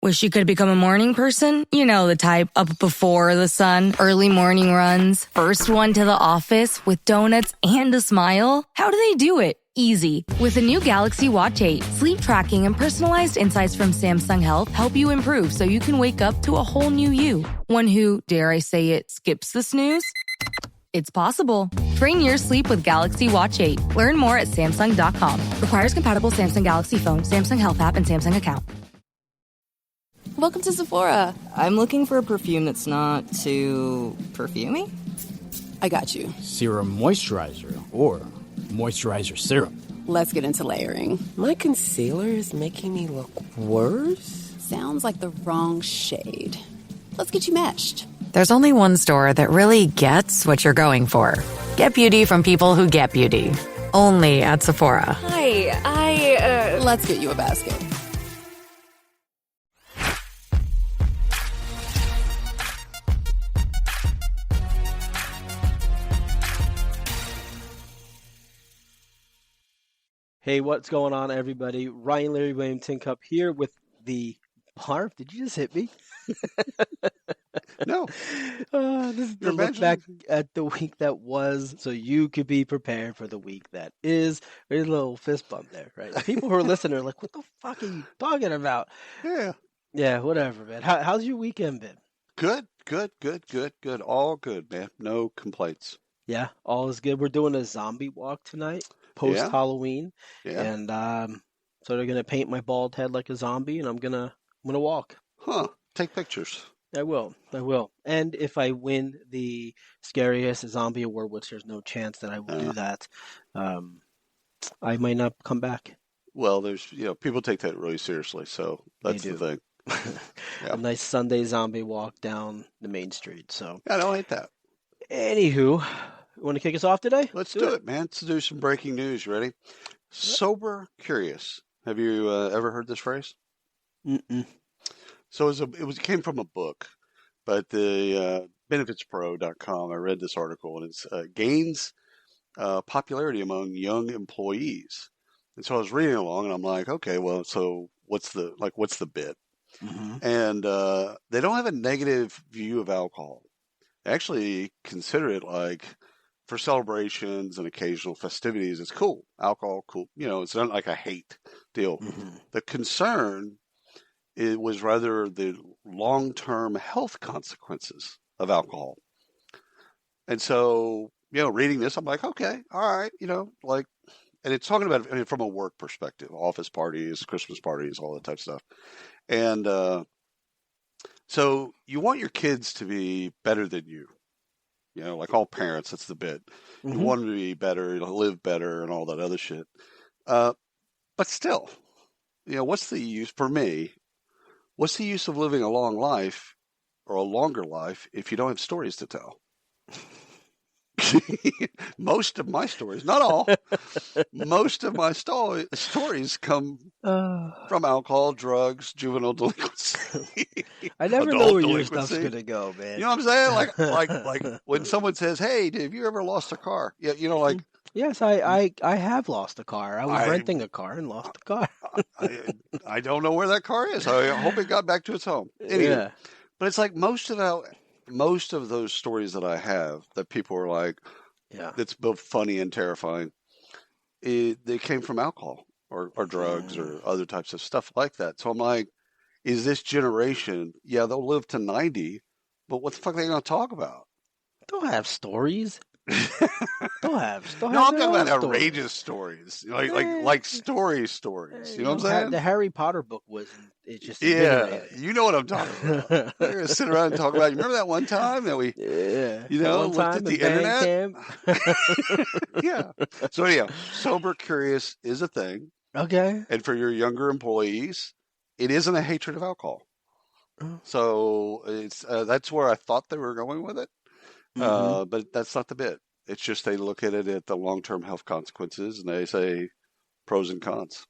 Wish you could become a morning person? You know the type, up before the sun, early morning runs, first one to the office with donuts and a smile. How do they do it? Easy. With the new Galaxy Watch 8, sleep tracking and personalized insights from Samsung Health help you improve so you can wake up to a whole new you. One who, dare I say it, skips the snooze? It's possible. Train your sleep with Galaxy Watch 8. Learn more at Samsung.com. Requires compatible Samsung Galaxy phone, Samsung Health app, and Samsung account. Welcome to Sephora. I'm looking for a perfume that's not too perfumey. I got you. Serum moisturizer or moisturizer serum. Let's get into layering. My concealer is making me look worse. Sounds like the wrong shade. Let's get you matched. There's only one store that really gets what you're going for. Get beauty from people who get beauty. Only at Sephora. Hi, Let's get you a basket. Hey, what's going on, everybody? Ryan Larry William Tincup here with the BARF. Did you just hit me? No. This is the look back at the week that was, so you could be prepared for the week that is. There's a little fist bump there, right? People who are listening are like, what the fuck are you talking about? Yeah. Yeah, whatever, man. How's your weekend been? Good. All good, man. No complaints. Yeah, all is good. We're doing a zombie walk tonight, post-Halloween. Yeah. And so they're going to paint my bald head like a zombie, and I'm gonna walk. Huh. Take pictures. I will. And if I win the scariest zombie award, which there's no chance that I will do that, I might not come back. Well, there's, people take that really seriously, so that's the thing. Yeah. A nice Sunday zombie walk down the main street. So I don't hate that. Anywho, you want to kick us off today? Let's do it, man. Let's do some breaking news. Ready? Sober curious. Have you ever heard this phrase? Mm-mm. So it came from a book, but the benefitspro.com, I read this article, and it's gains popularity among young employees. And so I was reading along, and I'm like, okay, well, so what's the bit? Mm-hmm. And they don't have a negative view of alcohol. They actually consider it like for celebrations and occasional festivities, it's cool. Alcohol, cool. It's not like a hate deal. Mm-hmm. The concern was rather the long-term health consequences of alcohol. And so, reading this, I'm like, okay, all right, and it's talking about it from a work perspective, office parties, Christmas parties, all that type of stuff. And so you want your kids to be better than you. Like all parents, that's the bit. Mm-hmm. You want them to be better, live better, and all that other shit. But still, what's the use for me? What's the use of living a long life or a longer life if you don't have stories to tell? Most of my stories, not all, most of my stories come from alcohol, drugs, juvenile delinquency. I never know where your stuff's going to go, man. You know what I'm saying? Like when someone says, hey, have you ever lost a car? Yeah, Yes, I have lost a car. I was renting a car and lost a car. I don't know where that car is. I hope it got back to its home. Anyway, yeah. But it's like most of those stories that I have that people are like, that's both funny and terrifying, they came from alcohol or drugs or other types of stuff like that. So I'm like, is this generation, they'll live to 90, but what the fuck are they going to talk about? Don't have stories. Don't have. No, I'm talking about outrageous stories, like stories. You know what I'm saying? The Harry Potter book was. It just you know what I'm talking about. We're gonna sit around and talk about. You remember that one time that we, looked at the internet? Yeah. So anyhow, sober curious is a thing. Okay. And for your younger employees, it isn't a hatred of alcohol. So it's that's where I thought they were going with it. But that's not the bit. It's just they look at it at the long-term health consequences and they say pros and cons.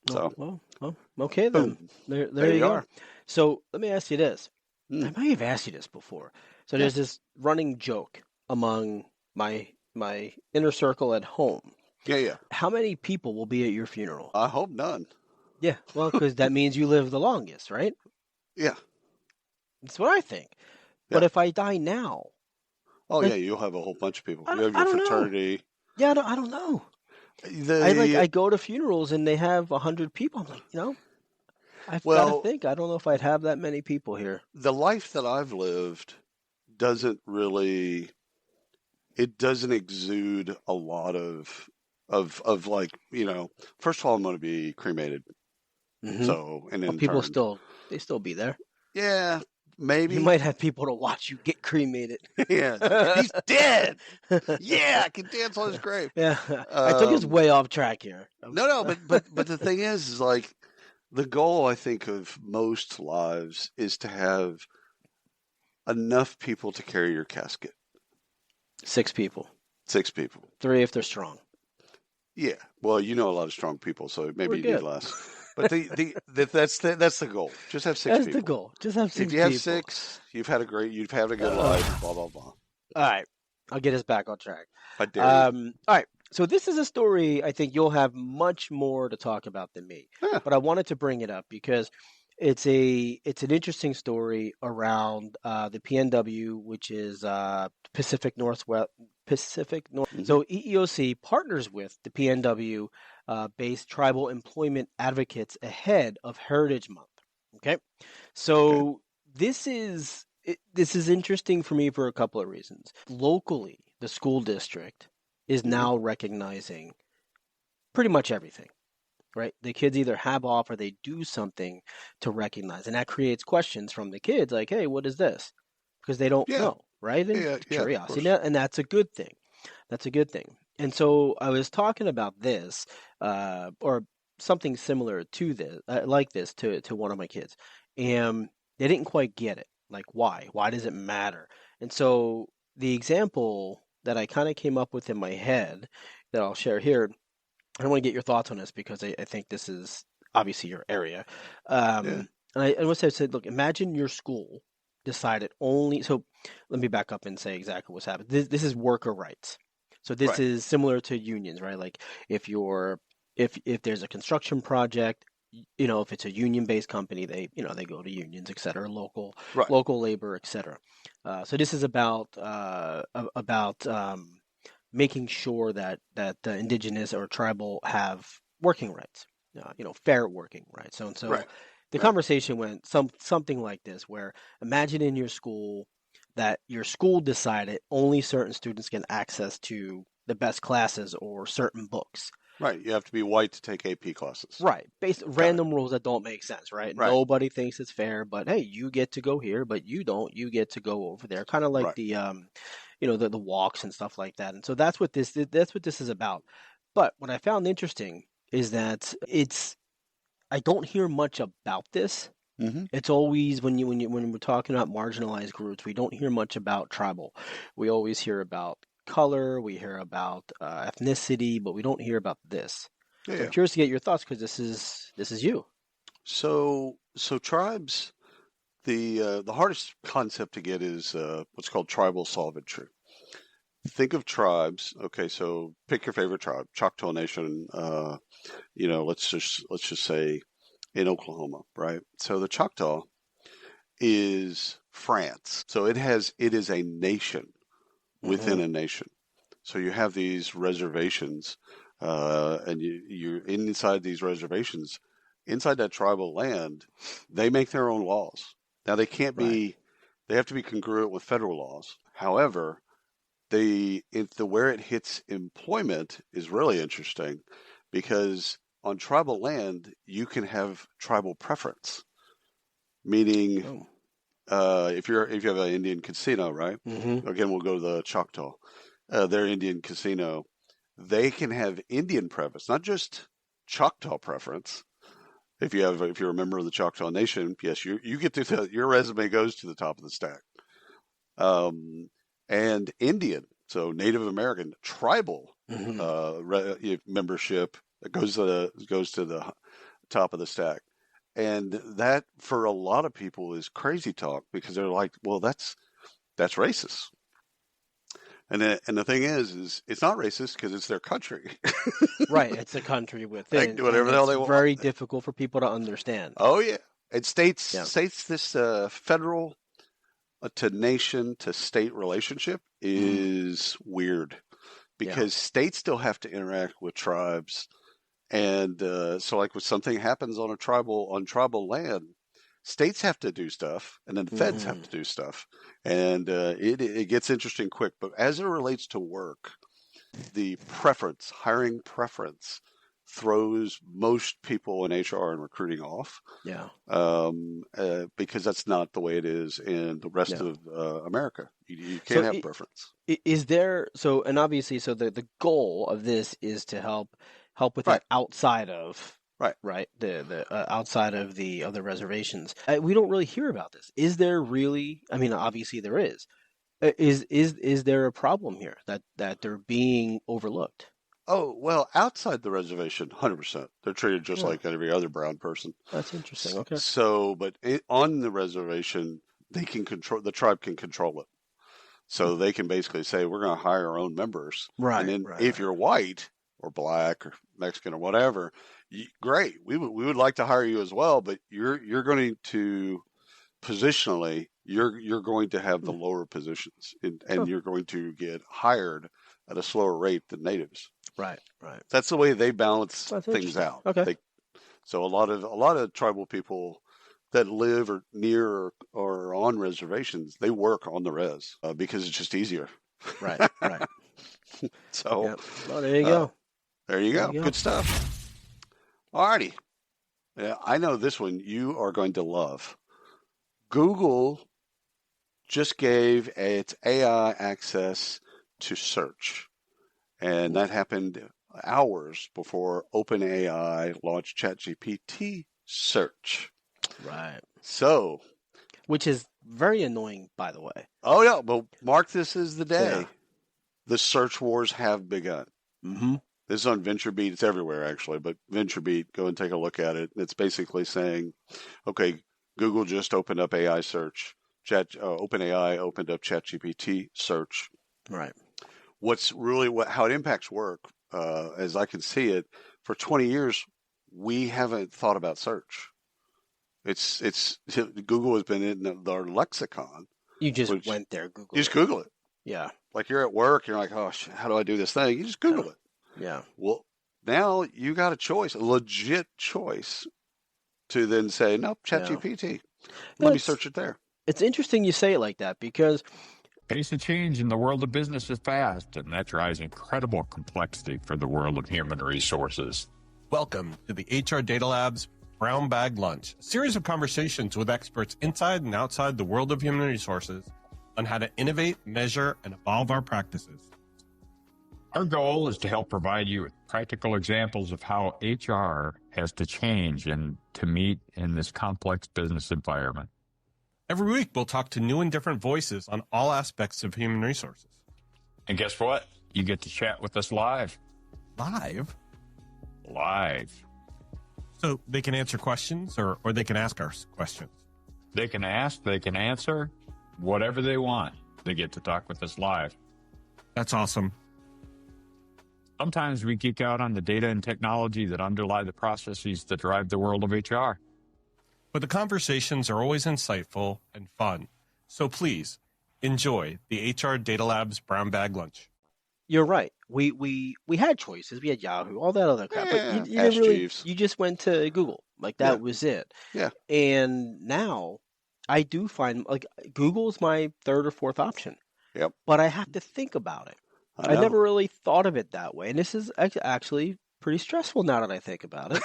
So, well, okay then. There you go. So let me ask you this. I might have asked you this before. So there's this running joke among my inner circle at home. Yeah. How many people will be at your funeral? I hope none. Yeah, well, because that means you live the longest, right? Yeah. That's what I think. Yeah. But if I die now, Oh, like, yeah, you'll have a whole bunch of people. I You have don't your know. fraternity. Yeah, I don't know. I go to funerals and they have 100 people. I'm like, I've got to think. I don't know if I'd have that many people here. The life that I've lived doesn't exude a lot of like, first of all, I'm going to be cremated. Mm-hmm. So, and then people still be there. Yeah, maybe. You might have people to watch you get cremated. Yeah, he's dead. Yeah, I can dance on his grave. Yeah, I took us way off track here. No, but the thing is like the goal, I think, of most lives is to have enough people to carry your casket. 6 people. 6 people. 3 if they're strong. Yeah. Well, a lot of strong people, so maybe you need less. But that's the goal. Just have 6 people. That's the goal. Just have 6 people. If you have 6, you've had a good life, blah, blah, blah. All right. I'll get us back on track. I dare you. All right. So this is a story I think you'll have much more to talk about than me. Yeah. But I wanted to bring it up because it's an interesting story around the PNW, which is Pacific Northwest. Mm-hmm. So EEOC partners with the PNW based tribal employment advocates ahead of Heritage Month. Okay, so this is interesting for me for a couple of reasons. Locally, the school district is now recognizing pretty much everything. Right, the kids either have off or they do something to recognize, and that creates questions from the kids, like, "Hey, what is this?" Because they don't know, right? And curiosity, and that's a good thing. That's a good thing. And so I was talking about this, or something similar to this, like this, to one of my kids, and they didn't quite get it. Like, why? Why does it matter? And so the example that I kind of came up with in my head that I'll share here. I want to get your thoughts on this because I think this is obviously your area. And I said, look, imagine your school decided only. So let me back up and say exactly what's happened. This is worker rights. So this is similar to unions, right? Like if there's a construction project, if it's a union-based company, they go to unions, et cetera, local labor, et cetera. So this is about making sure that the indigenous or tribal have working rights, fair working rights. So the conversation went something like this, where imagine in your school that your school decided only certain students can access to the best classes or certain books. Right. You have to be white to take AP classes. Right. Based random rules that don't make sense, right? Nobody thinks it's fair, but hey, you get to go here, but you don't. You get to go over there. Kind of like the the walks and stuff like that. And so that's what this is about. But what I found interesting is that I don't hear much about this. Mm-hmm. It's always when we're talking about marginalized groups, we don't hear much about tribal. We always hear about color, we hear about ethnicity, but we don't hear about this. So I'm curious to get your thoughts because this is you. So tribes, the hardest concept to get is what's called tribal sovereignty. Think of tribes. Okay, so pick your favorite tribe, Choctaw Nation. Let's just say in Oklahoma, right? So the Choctaw is France. So it is a nation within a nation. So you have these reservations, and you're inside these reservations, inside that tribal land. They make their own laws. Now they can't be. They have to be congruent with federal laws. However, where it hits employment is really interesting, because on tribal land you can have tribal preference, meaning if you have an Indian casino, right? Mm-hmm. Again, we'll go to the Choctaw. Their Indian casino, they can have Indian preference, not just Choctaw preference. If you're a member of the Choctaw Nation, yes, you get to your resume goes to the top of the stack. And Indian, so Native American, tribal membership that goes to the top of the stack. And that, for a lot of people, is crazy talk, because they're like, well, that's racist. And the thing is it's not racist because it's their country. Right. It's a country within. They can do whatever the hell they want. It's very difficult for people to understand. Oh, yeah. And states, this federal to nation to state relationship is weird because states still have to interact with tribes. And so like when something happens on tribal land, states have to do stuff and then feds have to do stuff. And it gets interesting quick. But as it relates to work, the hiring preference throws most people in HR and recruiting off. Yeah. Because that's not the way it is in the rest of America. You can't have preference. Is there and obviously the goal of this is to help with that outside of the outside of the other reservations. We don't really hear about this. Is there really? I mean, obviously there is. Is there a problem here that they're being overlooked? Oh, well, outside the reservation, 100%. They're treated just like every other brown person. That's interesting. Okay. So, but on the reservation, the tribe can control it. So they can basically say, we're going to hire our own members. Right. And then if you're white or black or Mexican or whatever, great. We would like to hire you as well, but you're going to positionally, you're going to have the lower positions and you're going to get hired at a slower rate than natives. Right. That's the way they balance things out. Okay. So a lot of tribal people that live or near or on reservations, they work on the res because it's just easier. Right. So well, there you go. There you go. Good stuff. Alrighty. Yeah, I know this one you are going to love. Google just gave its AI access to search. And that happened hours before OpenAI launched ChatGPT search. Right. So. Which is very annoying, by the way. Oh, yeah. But mark this as the day. Yeah. The search wars have begun. Mm-hmm. This is on VentureBeat. It's everywhere, actually. But VentureBeat, go and take a look at it. It's basically saying, okay, Google just opened up AI search. OpenAI opened up ChatGPT search. Right. How it impacts work, as I can see it, for 20 years, we haven't thought about search. It's Google has been in our lexicon. You just went there, Google. You just Google it. Yeah. Like you're at work, you're like, oh, how do I do this thing? You just Google it. Yeah. Well, now you got a legit choice to then say, nope, ChatGPT. Let me search it there. It's interesting you say it like that because pace of change in the world of business is fast, and that drives incredible complexity for the world of human resources. Welcome to the HR Data Lab's Brown Bag Lunch, a series of conversations with experts inside and outside the world of human resources on how to innovate, measure, and evolve our practices. Our goal is to help provide you with practical examples of how HR has to change and to meet in this complex business environment. Every week, we'll talk to new and different voices on all aspects of human resources. And guess what? You get to chat with us live. Live? Live. So they can answer questions or they can ask us questions? They can ask, they can answer, whatever they want. They get to talk with us live. That's awesome. Sometimes we geek out on the data and technology that underlie the processes that drive the world of HR. But the conversations are always insightful and fun. So please, enjoy the HR Data Lab's Brown Bag Lunch. You're right. We had choices. We had Yahoo, all that other crap. Yeah, but you didn't really. Jeeves. You just went to Google. Like that was it. Yeah. And now I do find like Google's my third or fourth option. Yep. But I have to think about it. I never really thought of it that way. And this is actually pretty stressful now that I think about it.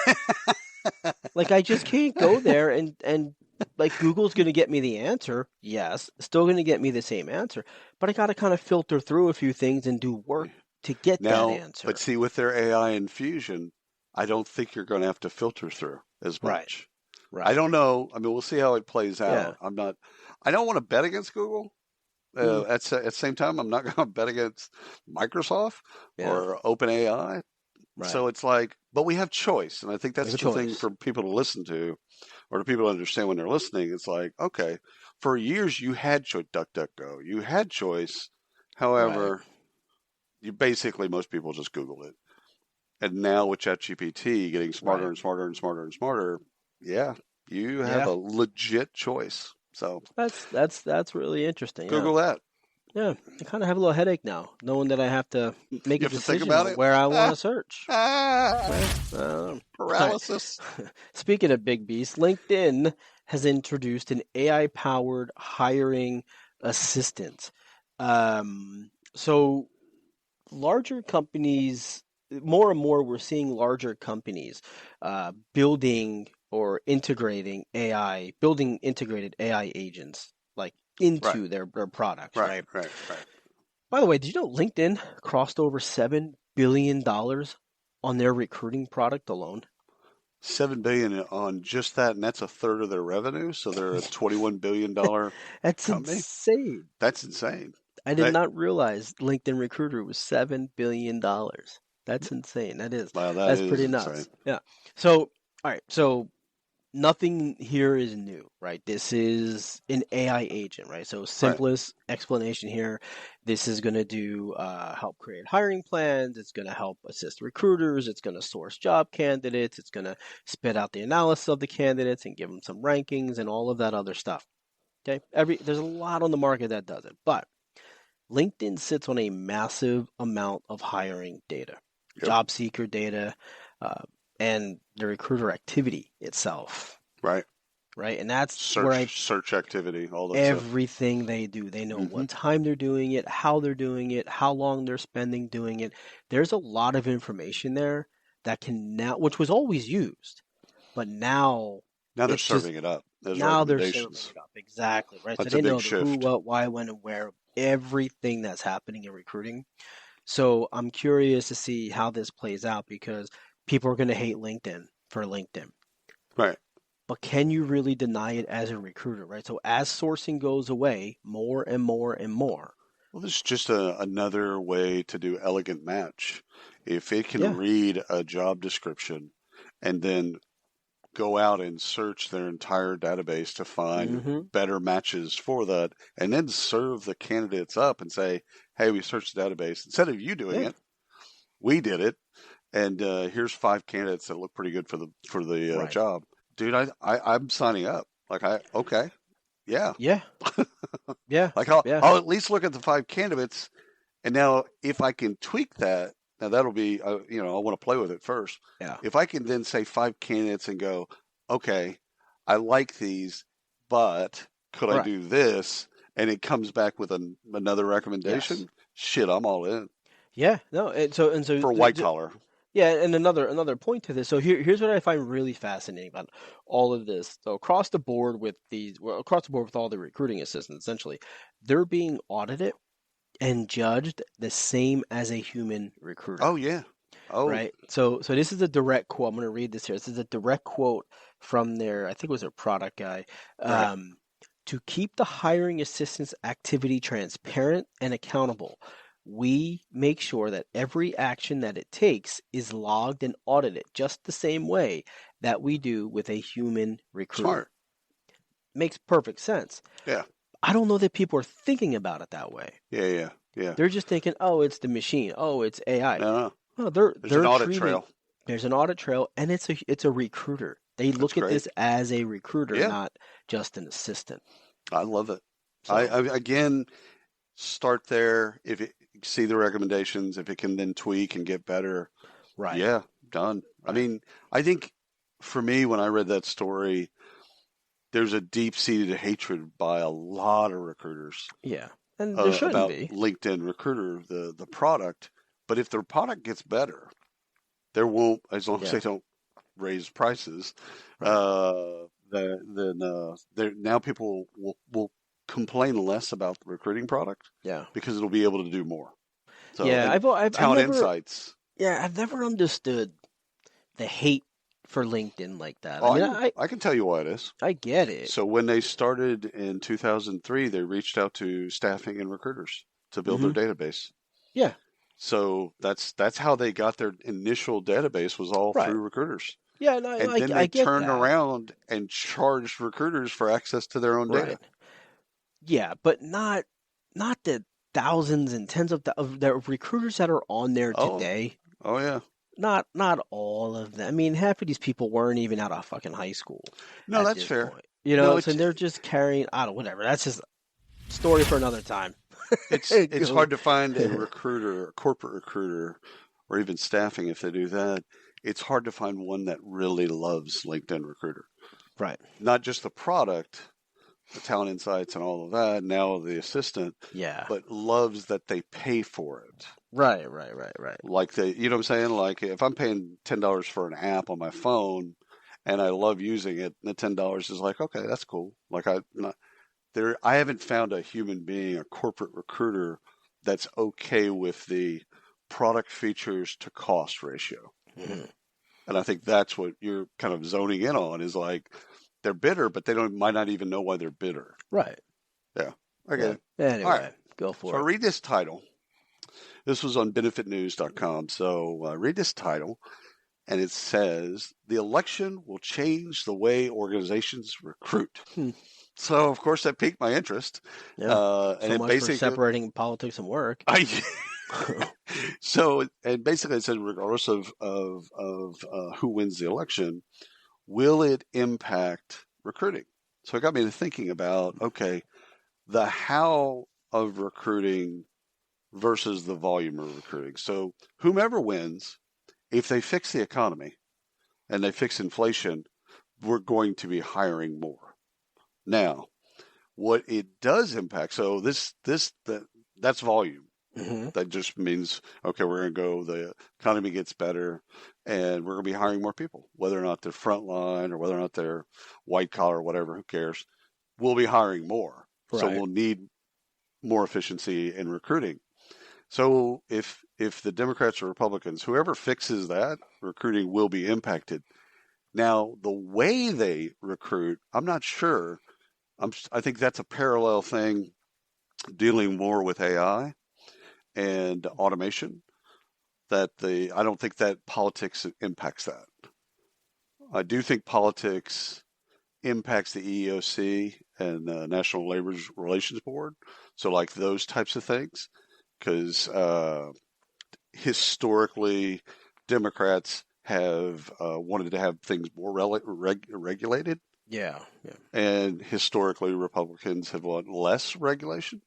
Like I just can't go there and like Google's going to get me the answer. Yes, still going to get me the same answer, but I got to kind of filter through a few things and do work to get that answer. But see, with their AI infusion, I don't think you're going to have to filter through as much. Right. I don't know. I mean, we'll see how it plays out. Yeah. I don't want to bet against Google. At the same time, I'm not going to bet against Microsoft or OpenAI. Right. So it's like, but we have choice. And I think that's the thing for people to listen to or to people to understand when they're listening. It's like, okay, for years you had choice, DuckDuckGo. You had choice. However, most people just Google it. And now with ChatGPT getting smarter and smarter and smarter and smarter, You have Yeah. a legit choice. So That's really interesting. Google that. Yeah, I kind of have a little headache now, knowing that I have to make You a have to think decision about on it. where I want to search. Paralysis. Speaking of big beasts, LinkedIn has introduced an AI-powered hiring assistant. So larger companies, more and more, we're seeing larger companies building or integrating AI, building integrated AI agents like into their products, right? Right. By the way, did you know LinkedIn crossed over $7 billion on their recruiting product alone? $7 billion on just that, and that's a third of their revenue. So they're a $21 billion That's company. insane. That's insane. I did not realize LinkedIn Recruiter was $7 billion. That's insane. That is. Wow, That's is pretty insane. nuts. Yeah. So, all right. So nothing here is new, right? This is an AI agent, right? So simplest explanation here. This is going to do help create hiring plans. It's going to help assist recruiters. It's going to source job candidates. It's going to spit out the analysis of the candidates and give them some rankings and all of that other stuff. Okay. There's a lot on the market that does it, but LinkedIn sits on a massive amount of hiring data, job seeker data, and the recruiter activity itself. Right. And that's search activity, all that everything stuff. They do. They know what time they're doing it, how they're doing it, how long they're spending doing it. There's a lot of information there that can now, which was always used, but now they're serving it up. Now they're serving it up. Exactly. Right. That's so they know the who, what, why, when, and where, everything that's happening in recruiting. So I'm curious to see how this plays out because people are going to hate LinkedIn for LinkedIn. Right. But can you really deny it as a recruiter, right? So as sourcing goes away, more and more and more. Well, this is just another way to do elegant match. If it can read a job description and then go out and search their entire database to find better matches for that, and then serve the candidates up and say, hey, we searched the database. Instead of you doing it, we did it. And here's 5 candidates that look pretty good for the job. Dude, I'm signing up. Like, okay. Yeah. Yeah. Yeah. Like, I'll at least look at the 5 candidates. And now if I can tweak that, now that'll be, I want to play with it first. Yeah. If I can then say 5 candidates and go, okay, I like these, but could I do this? And it comes back with another recommendation. Shit, I'm all in. Yeah. No. And so for white collar. Yeah, and another point to this. So here's what I find really fascinating about all of this. So across the board with all the recruiting assistants, essentially, they're being audited and judged the same as a human recruiter. Oh yeah. Oh. Right. So this is a direct quote. I'm going to read this here. This is a direct quote from I think it was their product guy. To keep the hiring assistance activity transparent and accountable, we make sure that every action that it takes is logged and audited just the same way that we do with a human recruiter. Smart. Makes perfect sense. Yeah. I don't know that people are thinking about it that way. Yeah. They're just thinking, oh, it's the machine. Oh, it's AI. No. There's an audit trail. There's an audit trail, and it's a recruiter. They look at this as a recruiter, not just an assistant. I love it. So, I again, start there. If it see the recommendations, if it can then tweak and get better. Right. Yeah, done. Right. I mean, I think for me, when I read that story, there's a deep-seated hatred by a lot of recruiters. Yeah. And there shouldn't about be. LinkedIn Recruiter, the product. But if their product gets better, there won't, as long as they don't raise prices, then now people will complain less about the recruiting product. Yeah. Because it'll be able to do more. So, I've talent never, insights. Yeah, I've never understood the hate for LinkedIn like that. Oh, I can tell you why it is. I get it. So when they started in 2003, they reached out to staffing and recruiters to build their database. Yeah. So that's how they got their initial database was all through recruiters. Yeah, no, and then they turned around and charged recruiters for access to their own data. Yeah, but not the thousands and tens of the recruiters that are on there today. Oh yeah. not all of them. I mean, half of these people weren't even out of fucking high school. No, at that's this fair. point. You know, No, so they're just carrying. I don't. Whatever. That's just a story for another time. It's hard to find a recruiter, a corporate recruiter, or even staffing if they do that. It's hard to find one that really loves LinkedIn Recruiter. Right. Not just the product, the talent insights and all of that, now the assistant, Yeah. but loves that they pay for it. Right. Like you know what I'm saying? Like if I'm paying $10 for an app on my phone and I love using it, the $10 is like, okay, that's cool. Like I haven't found a human being, a corporate recruiter that's okay with the product features to cost ratio. Mm-hmm. And I think that's what you're kind of zoning in on is like they're bitter, but they might not even know why they're bitter. Right. Yeah. Okay. Yeah. Anyway, all right. Go for So it. I read this title. This was on benefitnews.com. So read this title, and it says, "The election will change the way organizations recruit." So, of course, that piqued my interest. Yeah. And so it much basically for separating politics and work. So, and basically it said, regardless of who wins the election, will it impact recruiting? So it got me to thinking about, okay, the how of recruiting versus the volume of recruiting. So whomever wins, if they fix the economy and they fix inflation, we're going to be hiring more. Now, what it does impact, so that's volume. Mm-hmm. That just means, okay, we're going to go, the economy gets better, and we're going to be hiring more people, whether or not they're frontline or whether or not they're white collar or whatever, who cares? We'll be hiring more. Right. So we'll need more efficiency in recruiting. So if the Democrats or Republicans, whoever fixes that, recruiting will be impacted. Now, the way they recruit, I'm not sure. I think that's a parallel thing dealing more with AI and automation. I don't think that politics impacts that. I do think politics impacts the EEOC and National Labor Relations Board. So like those types of things, because historically Democrats have wanted to have things more regulated. Yeah. And historically Republicans have wanted less regulation.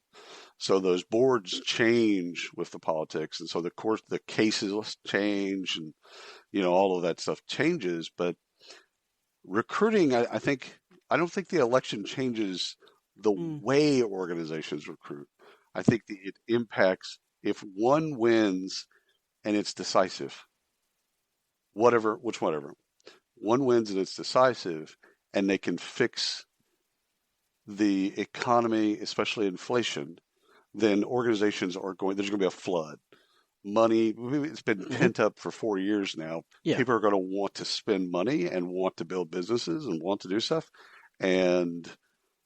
So those boards change with the politics. And so the cases change and, all of that stuff changes. But recruiting, I don't think the election changes the way organizations recruit. I think it impacts if one wins and it's decisive, whatever. One wins and it's decisive and they can fix the economy, especially inflation, then organizations there's going to be a flood. Money, it's been pent up for 4 years now. Yeah. People are going to want to spend money and want to build businesses and want to do stuff. And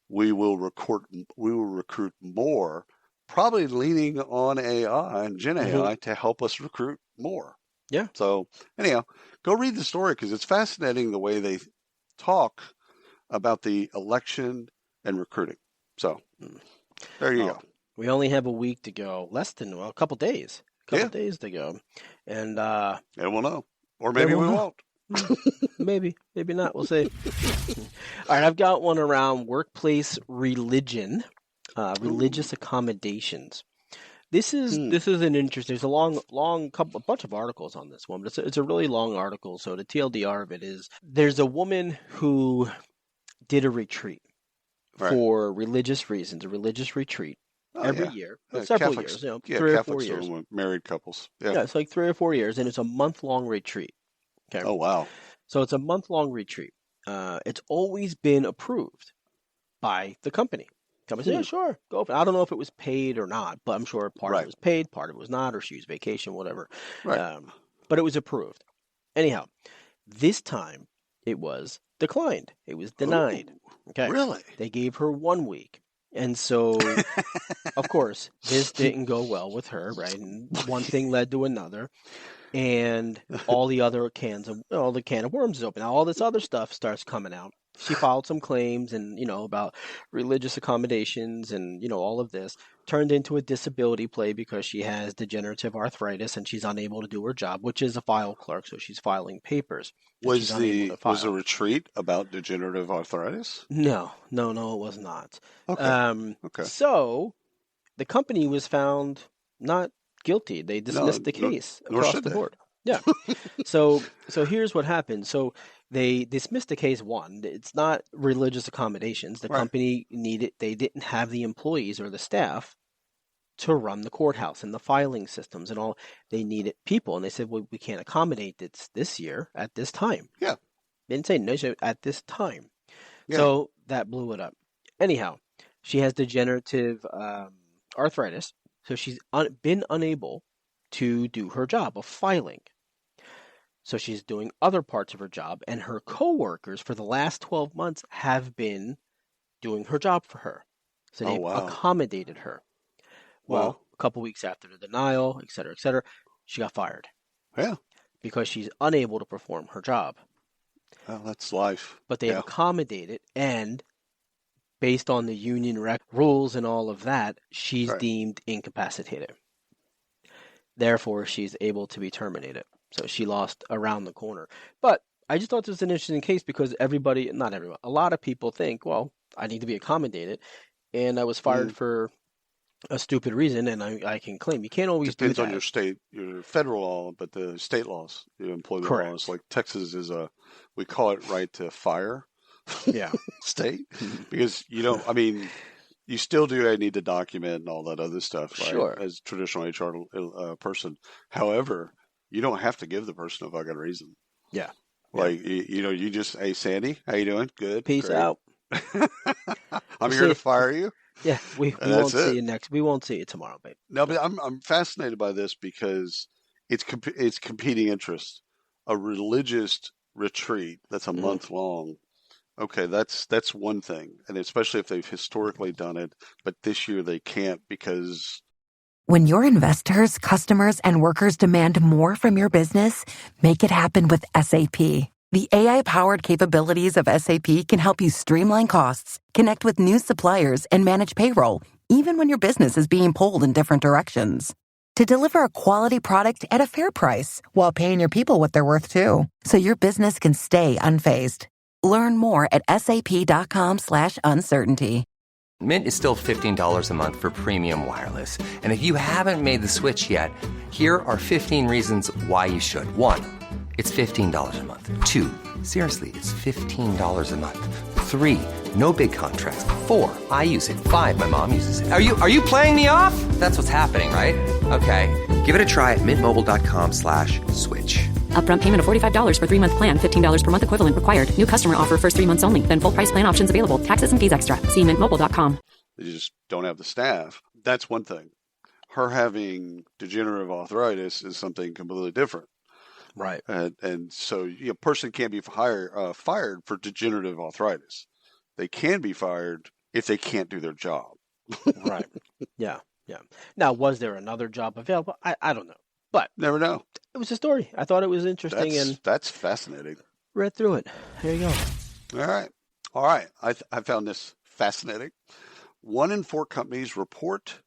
we will recruit more, probably leaning on AI and Gen AI to help us recruit more. Yeah. So anyhow, go read the story because it's fascinating the way they talk about the election and recruiting. So there you go. We only have a week to go, a couple days. Days to go. And we'll know. Or maybe we won't. Maybe not. We'll see. All right, I've got one around workplace religion, religious accommodations. This is an interesting. There's a bunch of articles on this one, but it's a really long article. So the TLDR of it is there's a woman who did a retreat for religious reasons, a religious retreat. Every year, several Catholics, years, 3 or 4 years. Married couples. Yeah, it's like 3 or 4 years, and it's a month-long retreat. Okay. Oh, wow. So it's a month-long retreat. It's always been approved by the company. Company said, yeah, sure, go for it. I don't know if it was paid or not, but I'm sure part of it was paid, part of it was not, or she was vacation, whatever. Right. But it was approved. Anyhow, this time it was declined. It was denied. Okay. Really? They gave her 1 week. And so, of course, this didn't go well with her, right? And one thing led to another, and all the can of worms is open. Now, all this other stuff starts coming out she filed some claims and, about religious accommodations and, all of this. Turned into a disability play because she has degenerative arthritis and she's unable to do her job, which is a file clerk, so she's filing papers. Was the retreat about degenerative arthritis? No, it was not. Okay. Okay. So the company was found not guilty. They dismissed the case across the board. Yeah. So here's what happened. So they dismissed the case. One, it's not religious accommodations. The company they didn't have the employees or the staff to run the courthouse and the filing systems and all. They needed people, and they said, well, we can't accommodate this year at this time. Yeah. They didn't say no, at this time. Yeah. So that blew it up. Anyhow, she has degenerative arthritis, so she's been unable to do her job of filing. So she's doing other parts of her job, and her coworkers for the last 12 months have been doing her job for her. So they've accommodated her. Well, a couple weeks after the denial, et cetera, she got fired. Yeah. Because she's unable to perform her job. Well, that's life. But they've accommodated, and based on the union rules and all of that, she's deemed incapacitated. Therefore, she's able to be terminated. So she lost around the corner. But I just thought this was an interesting case because not everyone, a lot of people think, well, I need to be accommodated. And I was fired for a stupid reason, and I can claim. You can't always Depends do that. on your federal law, but the state laws, employment laws, like Texas is we call it right to fire. Yeah. State, because you still do need to document and all that other stuff, right? Sure. As traditional HR person. However, you don't have to give the person a fucking reason. Yeah. Like, you just, hey, Sandy, how you doing? Good. Peace Great. out. I'm here to fire you. Yeah, we won't see you we won't see you tomorrow, babe. No, but I'm fascinated by this because it's competing interests. A religious retreat that's a month long. Okay, that's one thing, and especially if they've historically done it, but this year they can't because. When your investors, customers, and workers demand more from your business, make it happen with SAP. The AI-powered capabilities of SAP can help you streamline costs, connect with new suppliers, and manage payroll, even when your business is being pulled in different directions. To deliver a quality product at a fair price while paying your people what they're worth too, so your business can stay unfazed. Learn more at sap.com/uncertainty. Mint is still $15 a month for premium wireless. And if you haven't made the switch yet, here are 15 reasons why you should. 1, it's $15 a month. 2, seriously, it's $15 a month. 3, no big contrast. 4, I use it. 5, my mom uses it. Are you playing me off? That's what's happening, right? Okay, give it a try at mintmobile.com/switch. Upfront payment of $45 for 3-month plan. $15 per month equivalent required. New customer offer first 3 months only. Then full price plan options available. Taxes and fees extra. See mintmobile.com. They just don't have the staff. That's one thing. Her having degenerative arthritis is something completely different. Right. And so a person can't be fired for degenerative arthritis. They can be fired if they can't do their job. Right. Yeah. Now, was there another job available? I don't know. But never know. It was a story. I thought it was interesting, that's fascinating. Read through it. There you go. All right. I found this fascinating. 1 in 4 companies report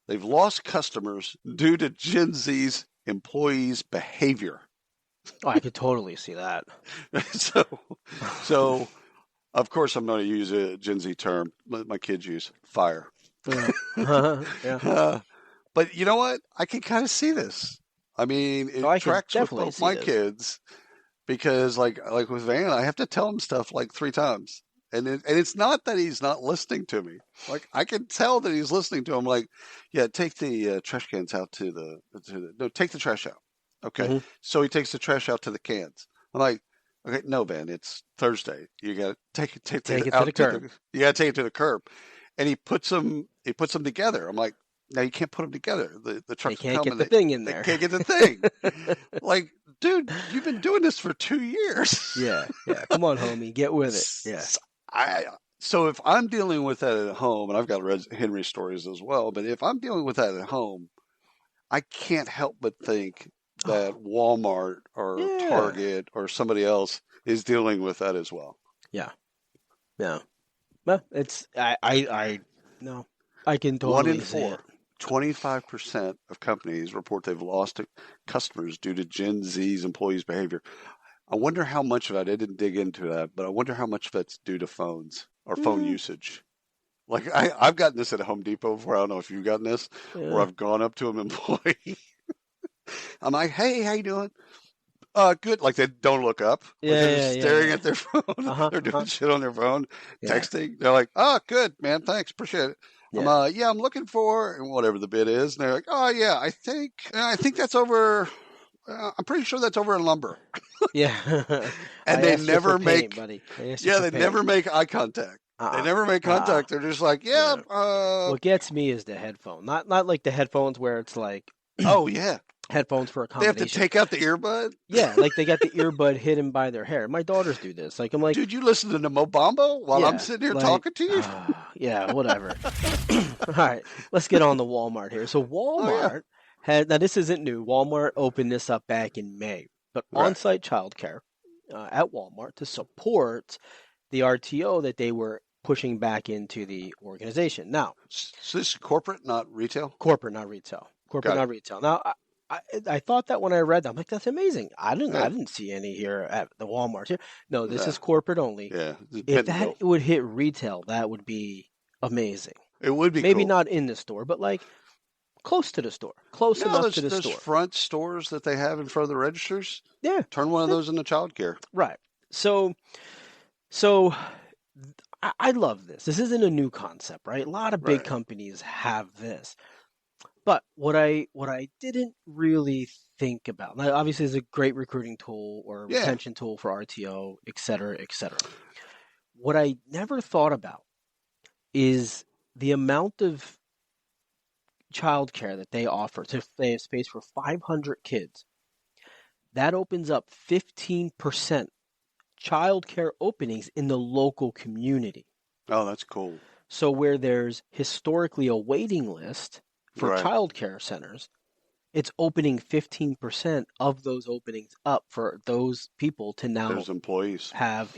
they've lost customers due to Gen Z's employees' behavior. Oh, I could totally see that. So, of course, I'm going to use a Gen Z term. My kids use fire. Yeah. But you know what? I can kind of see this. I mean, it tracks with both my kids because, like with Van, I have to tell him stuff like 3 times, and it's not that he's not listening to me. Like I can tell that he's listening to him. Like, yeah, take the trash cans out take the trash out. Okay, mm-hmm. So he takes the trash out to the cans. I'm like, okay, no, Van, it's Thursday. You got to take it to the curb. You got to take it to the curb, and he puts them together. I'm like. Now you can't put them together. The trucks can't get the thing in there. They can't get the thing. Like, dude, you've been doing this for 2 years. Yeah. Come on, homie, get with it. Yeah. So if I'm dealing with that at home, and I've got Henry stories as well, but if I'm dealing with that at home, I can't help but think that Walmart or Target or somebody else is dealing with that as well. Yeah. Yeah. Well, it's I no, I can 1 totally in see it. 4, 25% of companies report they've lost customers due to Gen Z's employees' behavior. I wonder how much of that, I didn't dig into that, but I wonder how much of that's due to phones or phone usage. Like I've gotten this at Home Depot before. I don't know if you've gotten this, where I've gone up to an employee. I'm like, hey, how you doing? Good. Like they don't look up. Like they're just staring at their phone. They're doing shit on their phone, texting. They're like, oh, good, man. Thanks. Appreciate it. I'm looking for, and whatever the bid is. And they're like, oh, yeah, I think that's over. I'm pretty sure that's over in lumber. Yeah. And they never make, buddy. they never make eye contact. They never make contact. They're just like, What gets me is the headphone. Not like the headphones where it's like, oh, yeah. Headphones for They have accommodation. to take out the earbud? Yeah, like they got the earbud hidden by their hair. My daughters do this. Like I'm like, dude, you listen to Mobombo while I'm sitting here talking to you? Yeah, whatever. All right, let's get on to Walmart here. So Walmart had, now this isn't new. Walmart opened this up back in May, but on-site childcare at Walmart to support the RTO that they were pushing back into the organization. Now, so this is corporate, not retail? Corporate, not retail. Corporate, not retail. Now, I thought that when I read that, I'm like, that's amazing. I didn't see any here at the Walmart here. No, this is corporate only. Yeah. If that would hit retail, that would be amazing. It would be maybe cool. not in the store, but like close to the store, close enough to the store. There's front stores that they have in front of the registers. Yeah. Turn one of those into childcare. Right. So I love this. This isn't a new concept, right? A lot of big companies have this. But what I didn't really think about, now obviously it's a great recruiting tool or retention tool for RTO, et cetera, et cetera. What I never thought about is the amount of childcare that they offer. So if they have space for 500 kids, that opens up 15% childcare openings in the local community. Oh, that's cool. So where there's historically a waiting list for childcare centers, it's opening 15% of those openings up for those people to now those employees have,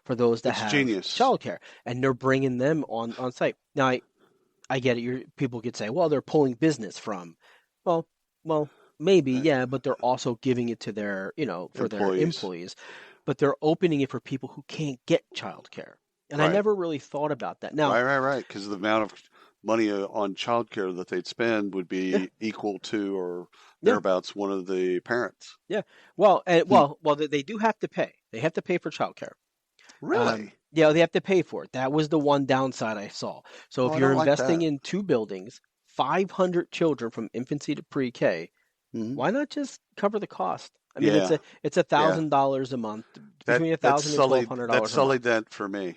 for those that have childcare, and they're bringing them on site. Now, I get it. People could say, well, they're pulling business from, well, maybe, but they're also giving it to their, for their employees, but they're opening it for people who can't get childcare. And I never really thought about that. Now, right. Because the amount of money on childcare that they'd spend would be equal to or thereabouts one of the parents. Yeah. Well, they do have to pay. They have to pay for childcare. Really? Yeah, they have to pay for it. That was the one downside I saw. So if you're investing in 2 buildings, 500 children from infancy to pre-K, why not just cover the cost? I mean, it's $1,000 a month, between $1,000 and $1,200. That's sullied that for me.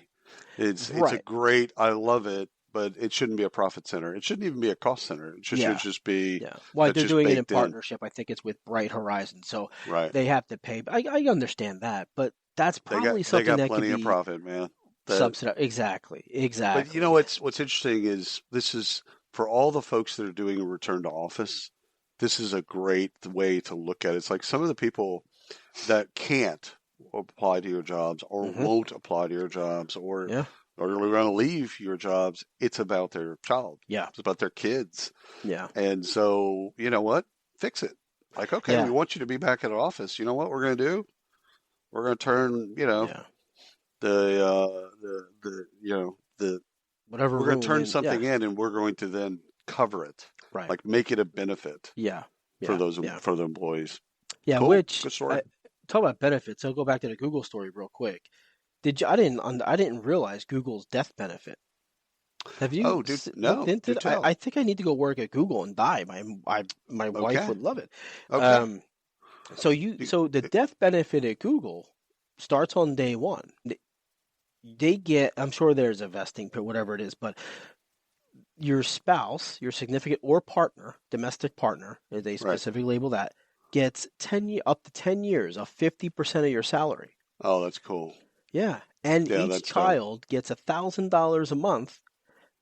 It's a great. I love it. But it shouldn't be a profit center. It shouldn't even be a cost center. It should just be. Yeah. Well, they're doing it in partnership. I think it's with Bright Horizon, so they have to pay. I understand that, but that's probably something that could be. They got plenty of profit, man. Subsidized. Exactly. But you know what's interesting is this is for all the folks that are doing a return to office. This is a great way to look at it. It's like some of the people that can't apply to your jobs or won't apply to your jobs or you're going to leave your jobs. It's about their child. Yeah. It's about their kids. Yeah. And so, you know what? Fix it. Like, okay, we want you to be back at the office. You know what we're going to do? We're going to turn, whatever we're going to turn something in and we're going to then cover it. Right. Like make it a benefit. For those for the employees. Yeah, cool. Which good story. Talk about benefits. I'll go back to the Google story real quick. I didn't realize Google's death benefit. Have you? Oh, dude, no. I think I need to go work at Google and die. My wife would love it. Okay. So the death benefit at Google starts on day one. They get. I'm sure there's a vesting period, whatever it is, but your spouse, your significant or partner, domestic partner, as they specifically label that, gets up to 10 years of 50% of your salary. Oh, that's cool. Yeah, and each child gets $1,000 a month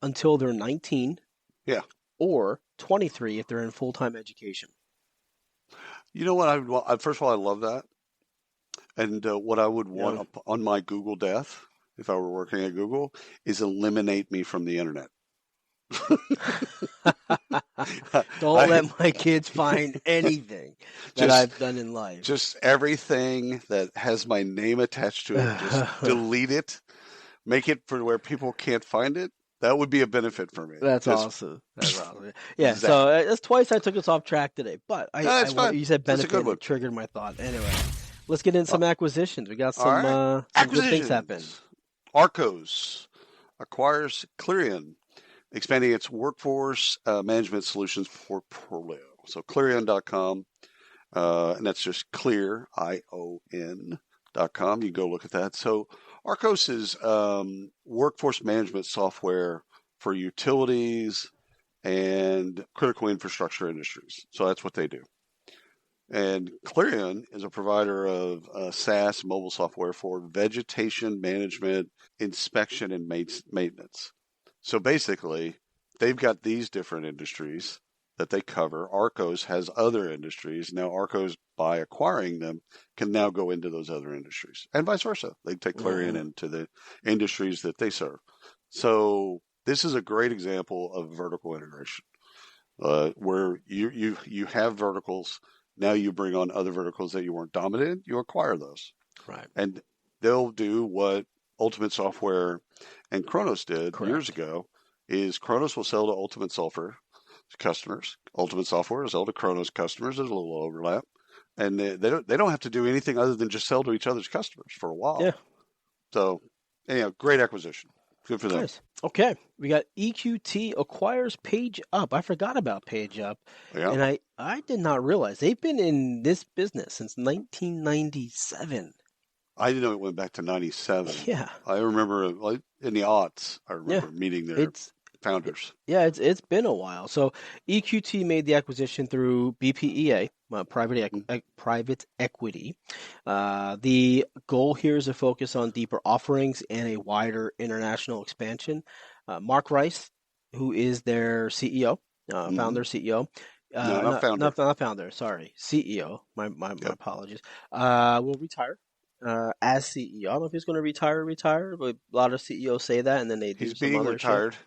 until they're 19. Yeah, or 23 if they're in full-time education. You know what? First of all, I love that, and what I would want on my Google death if I were working at Google, is eliminate me from the internet. Don't let my kids find anything that I've done in life. Just everything that has my name attached to it, just delete it, make it for where people can't find it. That would be a benefit for me. That's awesome. That's awesome. Yeah, so that's twice I took us off track today, but you said benefit, and it triggered my thought. Anyway, let's get into some acquisitions. We got some good things happen. Arcos acquires Clarion, expanding its workforce management solutions portfolio. So Clarion.com, and that's just clear, ION.com. You go look at that. So Arcos is workforce management software for utilities and critical infrastructure industries. So that's what they do. And Clarion is a provider of SaaS mobile software for vegetation management, inspection, and maintenance. So basically, they've got these different industries that they cover. Arcos has other industries. Now, Arcos, by acquiring them, can now go into those other industries, and vice versa. They take Clarion into the industries that they serve. So this is a great example of vertical integration, where you have verticals. Now you bring on other verticals that you weren't dominant in, you acquire those. Right. And they'll do what Ultimate Software and Kronos did years ago, is Kronos will sell to Ultimate Software customers. Ultimate Software will sell to Kronos customers. There's a little overlap. And they don't have to do anything other than just sell to each other's customers for a while. Yeah. So, anyhow, great acquisition. Good for them. Nice. Okay. We got EQT acquires PageUp. I forgot about PageUp. Yeah. And I did not realize they've been in this business since 1997. I didn't know it went back to 97. Yeah. I remember, like, in the aughts, I remember meeting their founders. Yeah, it's been a while. So EQT made the acquisition through BPEA, private equity. The goal here is to focus on deeper offerings and a wider international expansion. Mark Rice, who is their CEO, founder, CEO. Not founder. Not founder, sorry. CEO. My apologies. Will retire as CEO. I don't know if he's going to retire, but a lot of CEOs say that, and then they do He's some being other retired. shit.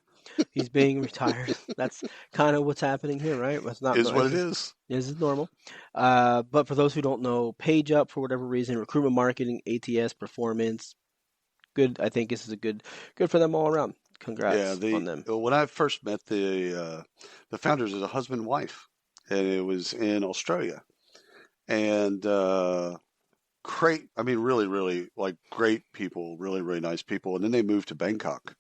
He's being retired. That's kind of what's happening here, right? It's not is what it is. This is normal. But for those who don't know, PageUp, for whatever reason, recruitment marketing, ATS, performance, good. I think this is good for them all around. Congrats on them. When I first met the founders, as a husband and wife, and it was in Australia, and great. I mean, really, really like great people, really, really nice people. And then they moved to Bangkok,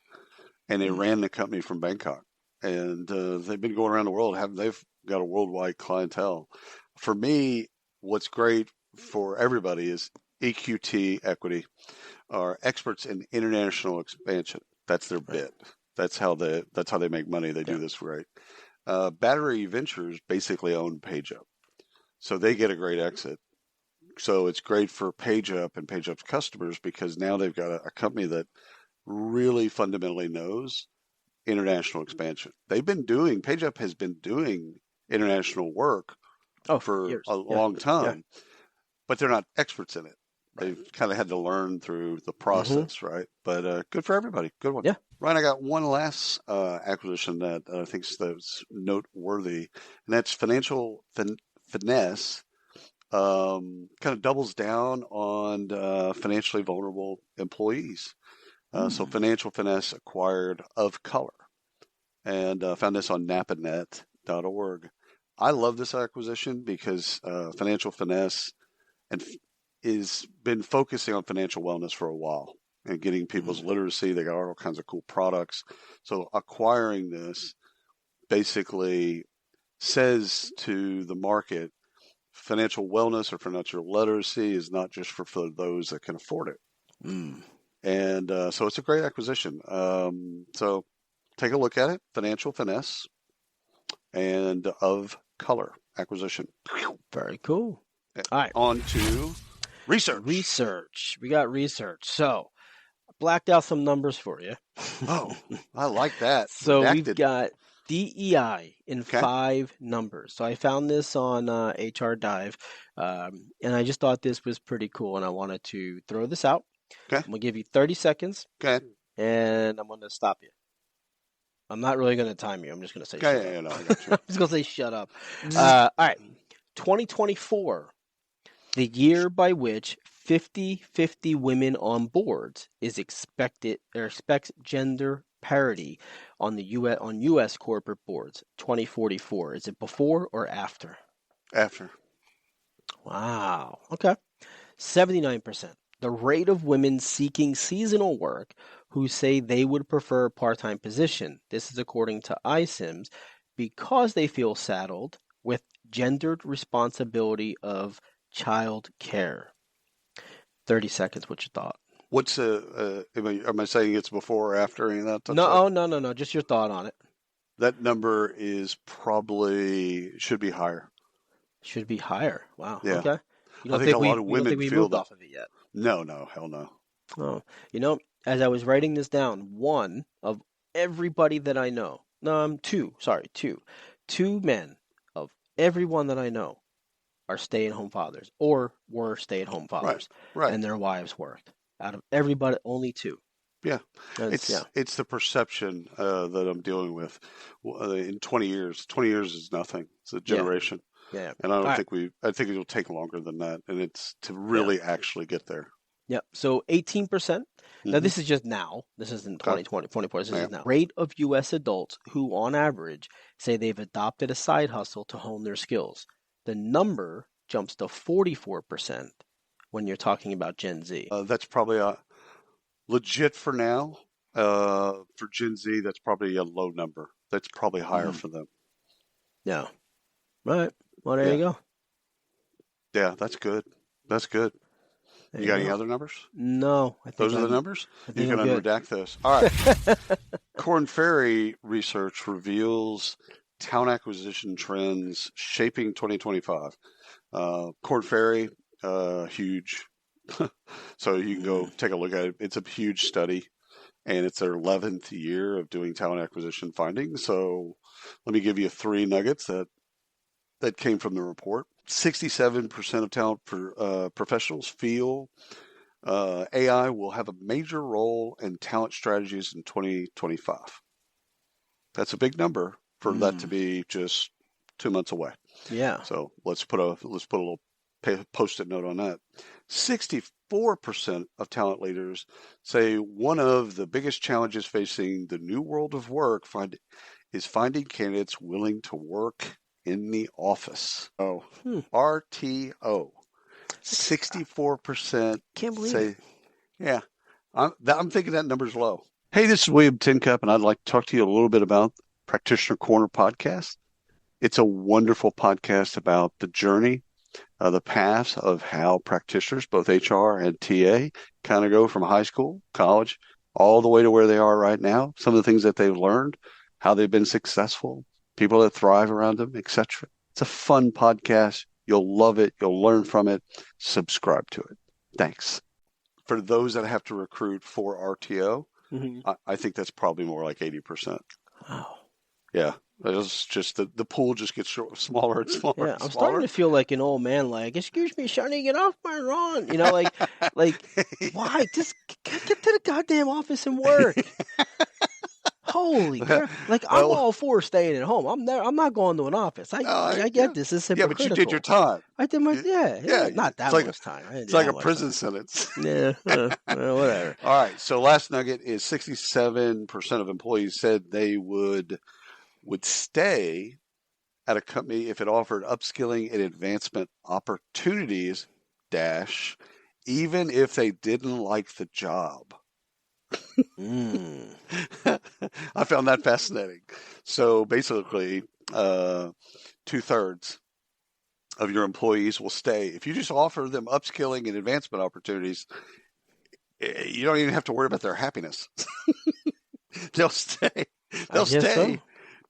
and they ran the company from Bangkok, and they've been going around the world. They've got a worldwide clientele. For me, what's great for everybody is EQT Equity are experts in international expansion. That's their bit. That's how they make money. They do this right. Battery Ventures basically own PageUp, so they get a great exit. So it's great for PageUp and PageUp's customers because now they've got a company that really fundamentally knows international expansion. PageUp has been doing international work for years. A long time, but they're not experts in it. They've kind of had to learn through the process, right? But good for everybody. Good one. Yeah. Ryan, I got one last acquisition that I think is noteworthy, and that's Financial Finesse. Kind of doubles down on financially vulnerable employees. So Financial Finesse acquired Of Color, and found this on napanet.org. I love this acquisition because Financial Finesse has been focusing on financial wellness for a while and getting people's literacy. They got all kinds of cool products. So acquiring this basically says to the market, financial wellness or financial literacy is not just for those that can afford it. And so it's a great acquisition. So take a look at it. Financial Finesse and Of Color acquisition. Very cool. All right. On to research. We got research. So I blacked out some numbers for you. Oh, I like that. So we've got DEI in 5 numbers. So I found this on HR Dive, and I just thought this was pretty cool, and I wanted to throw this out. Okay. I'm going to give you 30 seconds. Okay. And I'm going to stop you. I'm not really going to time you. I'm just going to say shut up. No, I got you. I'm just going to say shut up. All right. 2024, the year by which 50-50 women on boards is expected or expects gender parity on the U.S. corporate boards. 2044. Is it before or after? After. Wow. Okay. 79%. The rate of women seeking seasonal work who say they would prefer a part-time position. This is according to iSIMS because they feel saddled with gendered responsibility of child care. 30 seconds. What's your thought? What's am I saying it's before or after any of that? No. Just your thought on it. That number is probably should be higher. Should be higher. Wow. Yeah. Okay. I think a lot of women feel moved that. off of it yet? No, hell no. Oh, as I was writing this down, one of everybody that I know, two men of everyone that I know are stay-at-home fathers or were stay-at-home fathers, right. And their wives worked. Out of everybody, only two. Yeah, it's the perception that I'm dealing with. In 20 years, 20 years is nothing. It's a generation. Yeah. And I think it'll take longer than that, and it's to really actually get there. Yep. So 18%. Now, this is just now. This isn't 2020, 24. This is now. Rate of U.S. adults who, on average, say they've adopted a side hustle to hone their skills. The number jumps to 44% when you're talking about Gen Z. That's probably legit for now. For Gen Z, that's probably a low number. That's probably higher for them. Yeah. Right. Well, there you go. Yeah, that's good. That's good. You got any other numbers? No. Those are the numbers? You can unredact those. All right. Korn Ferry research reveals talent acquisition trends shaping 2025. Korn Ferry, huge. So you can go take a look at it. It's a huge study, and it's their 11th year of doing talent acquisition findings. So let me give you 3 nuggets that came from the report. 67% of talent professionals feel AI will have a major role in talent strategies in 2025. That's a big number for that to be just 2 months away. Yeah. So let's put a little post-it note on that. 64% of talent leaders say one of the biggest challenges facing the new world of work is finding candidates willing to work in the office. Oh, RTO. 64% Can't believe say, it. yeah. I'm thinking that number's low. Hey, this is William Tincup, and I'd like to talk to you a little bit about Practitioner Corner podcast. It's a wonderful podcast about the journey, the paths of how practitioners, both HR and TA, kind of go from high school, college, all the way to where they are right now. Some of the things that they've learned, how they've been successful, people that thrive around them, etc. It's a fun podcast. You'll love it. You'll learn from it. Subscribe to it. Thanks. For those that have to recruit for RTO, I think that's probably more like 80%. Wow. Yeah. It's just the pool just gets smaller and smaller. Yeah, I'm starting to feel like an old man. Like, excuse me, Shani, get off my lawn. Like, why? Just get to the goddamn office and work. Holy crap! Like, I'm all for staying at home. I'm not going to an office. I get this. It's hypocritical. Yeah, but you did your time. I did my not that much time. It's like a prison sentence. Yeah, whatever. All right. So last nugget is 67% of employees said they would stay at a company if it offered upskilling and advancement opportunities, even if they didn't like the job. I found that fascinating. So basically, 2/3 of your employees will stay. If you just offer them upskilling and advancement opportunities, you don't even have to worry about their happiness. They'll stay. They'll stay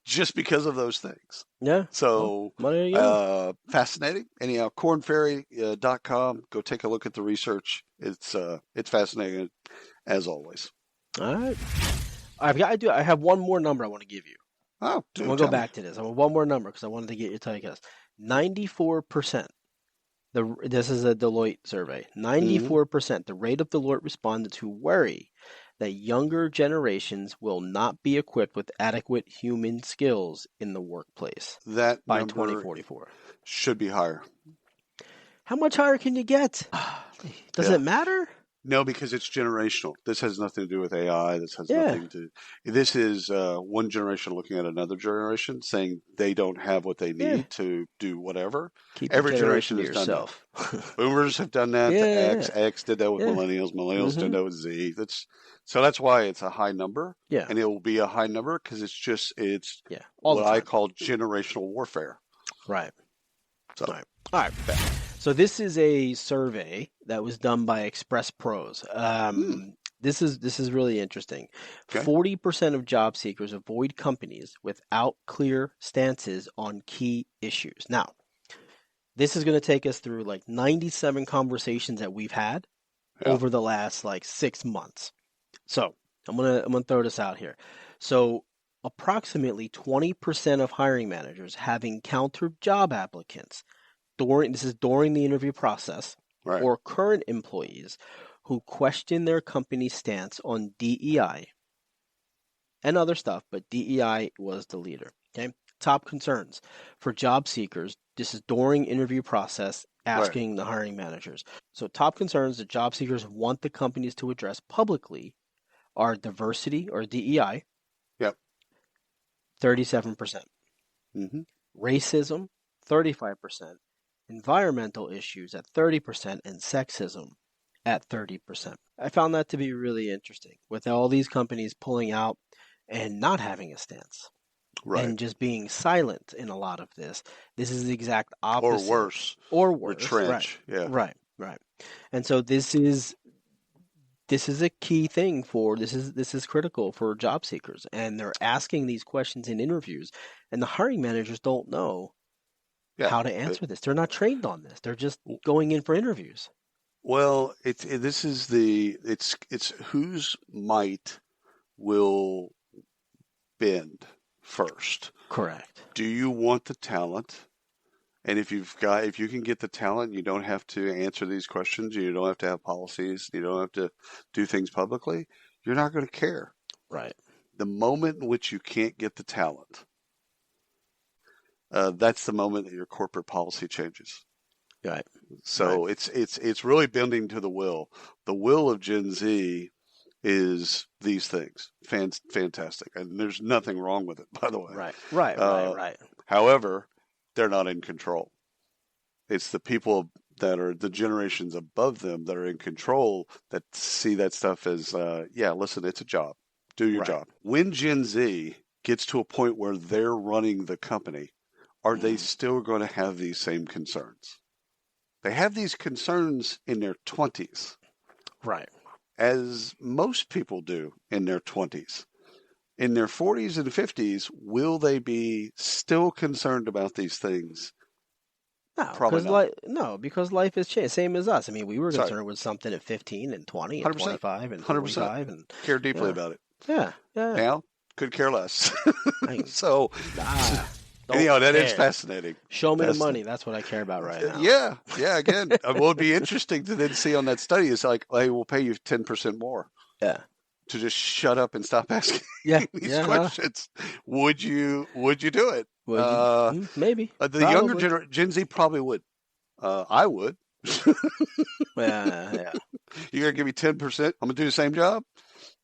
just because of those things. Yeah. So there you go. Fascinating. Anyhow, kornferry.com. Go take a look at the research. It's fascinating as always. All right. I have one more number I want to give you. Oh, I'm going to go back to this. I want one more number because I wanted to get your take. 94% This is a Deloitte survey. 94%, the rate of Deloitte respondents who worry that younger generations will not be equipped with adequate human skills in the workplace That by number 2044. should be higher. How much higher can you get? Does it matter? No, because it's generational. This has nothing to do with AI. This has nothing to. This is one generation looking at another generation, saying they don't have what they need to do whatever. Keep Every generation generation to has yourself. done that. Boomers have done that to X. X did that with millennials. Millennials did that with Z. That's why it's a high number. Yeah, and it will be a high number because it's all what the time. I call generational warfare. Right. So. All right. So this is a survey that was done by Express Pros. This is really interesting. 40% of job seekers avoid companies without clear stances on key issues. Now, this is going to take us through like 97 conversations that we've had over the last like 6 months. So I'm gonna throw this out here. So approximately 20% of hiring managers have encountered job applicants during the interview process or current employees who question their company's stance on DEI and other stuff, but DEI was the leader. Okay. Top concerns for job seekers. This is during interview process asking the hiring managers. So top concerns that job seekers want the companies to address publicly are diversity or DEI. 37%. Racism, 35%. Environmental issues at 30%, and sexism at 30%. I found that to be really interesting with all these companies pulling out and not having a stance. And just being silent in a lot of this. This is the exact opposite. Or worse. Retrench. Right. And so this is a key thing this is critical for job seekers, and they're asking these questions in interviews, and the hiring managers don't know how to answer this. They're not trained on this. They're just going in for interviews. Well, it's whose might will bend first. Correct. Do you want the talent? And if you can get the talent, you don't have to answer these questions. You don't have to have policies. You don't have to do things publicly. You're not going to care. Right. The moment in which you can't get the talent, that's the moment that your corporate policy changes. Right. So it's really bending to the will. The will of Gen Z is these things. Fantastic. And there's nothing wrong with it, by the way. Right. However, they're not in control. It's the people that are the generations above them that are in control that see that stuff as, listen, it's a job. Do your job. When Gen Z gets to a point where they're running the company, are they still going to have these same concerns? They have these concerns in their 20s. Right. As most people do in their 20s. In their 40s and 50s, will they be still concerned about these things? No, probably not. Because life has changed. Same as us. I mean, we were concerned with something at 15 and 20 and 100%. 25 and 45 and care deeply about it. Yeah. Now, could care less. So, that is fascinating. Show me the money. That's what I care about right now. Yeah. Again, what would be interesting to then see on that study is like, hey, we'll pay you 10% more. Yeah. To just shut up and stop asking these questions. Would you do it? Maybe. The younger generation, Gen Z probably would. I would. Yeah. You're gonna give me 10%? I'm gonna do the same job?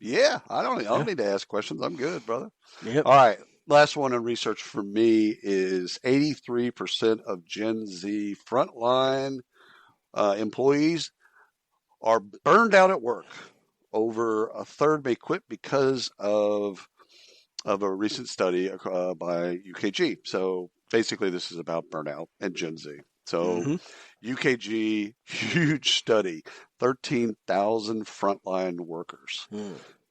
Yeah. I don't need to ask questions. I'm good, brother. Yep. All right. Last one in research for me is 83% of Gen Z frontline employees are burned out at work. Over a third may quit because of a recent study by UKG. So basically, this is about burnout and Gen Z. So UKG, huge study, 13,000 frontline workers.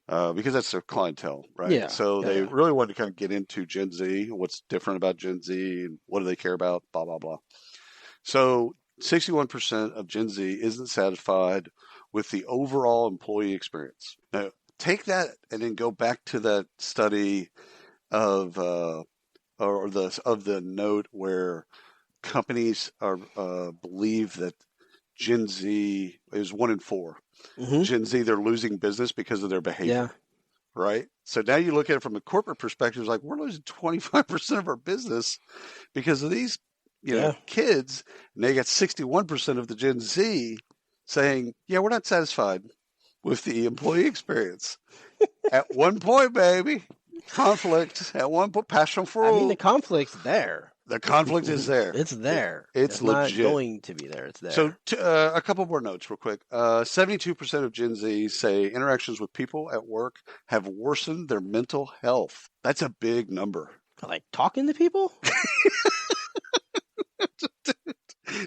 Because that's their clientele, right? Yeah. So they really wanted to kind of get into Gen Z, what's different about Gen Z, and what do they care about, blah, blah, blah. So 61% of Gen Z isn't satisfied with the overall employee experience. Now, take that and then go back to that study of the note where companies are believe that Gen Z is 1 in 4. Mm-hmm. Gen Z, they're losing business because of their behavior. Yeah. Right? So now you look at it from a corporate perspective, it's like we're losing 25% of our business because of these kids. And they got 61% of the Gen Z saying, yeah, we're not satisfied with the employee experience. At one point, baby, conflict. At one point, passion for I mean, the conflict's there. The conflict is there. It's there. It's legit. Not going to be there. It's there. So a couple more notes real quick. 72% of Gen Z say interactions with people at work have worsened their mental health. That's a big number. Like talking to people?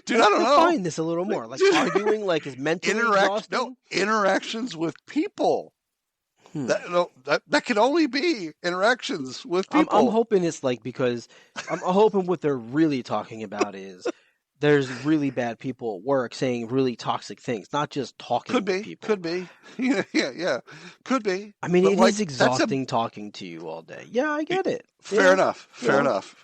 Dude, I don't know. Define this a little more. Like arguing, like is mentally exhausting? No, interactions with people. That can only be interactions with people. I'm hoping it's like, because I'm hoping what they're really talking about is there's really bad people at work saying really toxic things, not just talking to people. Could be. Yeah. Could be. I mean, it is exhausting talking to you all day. Yeah, I get it. Fair enough. Fair enough.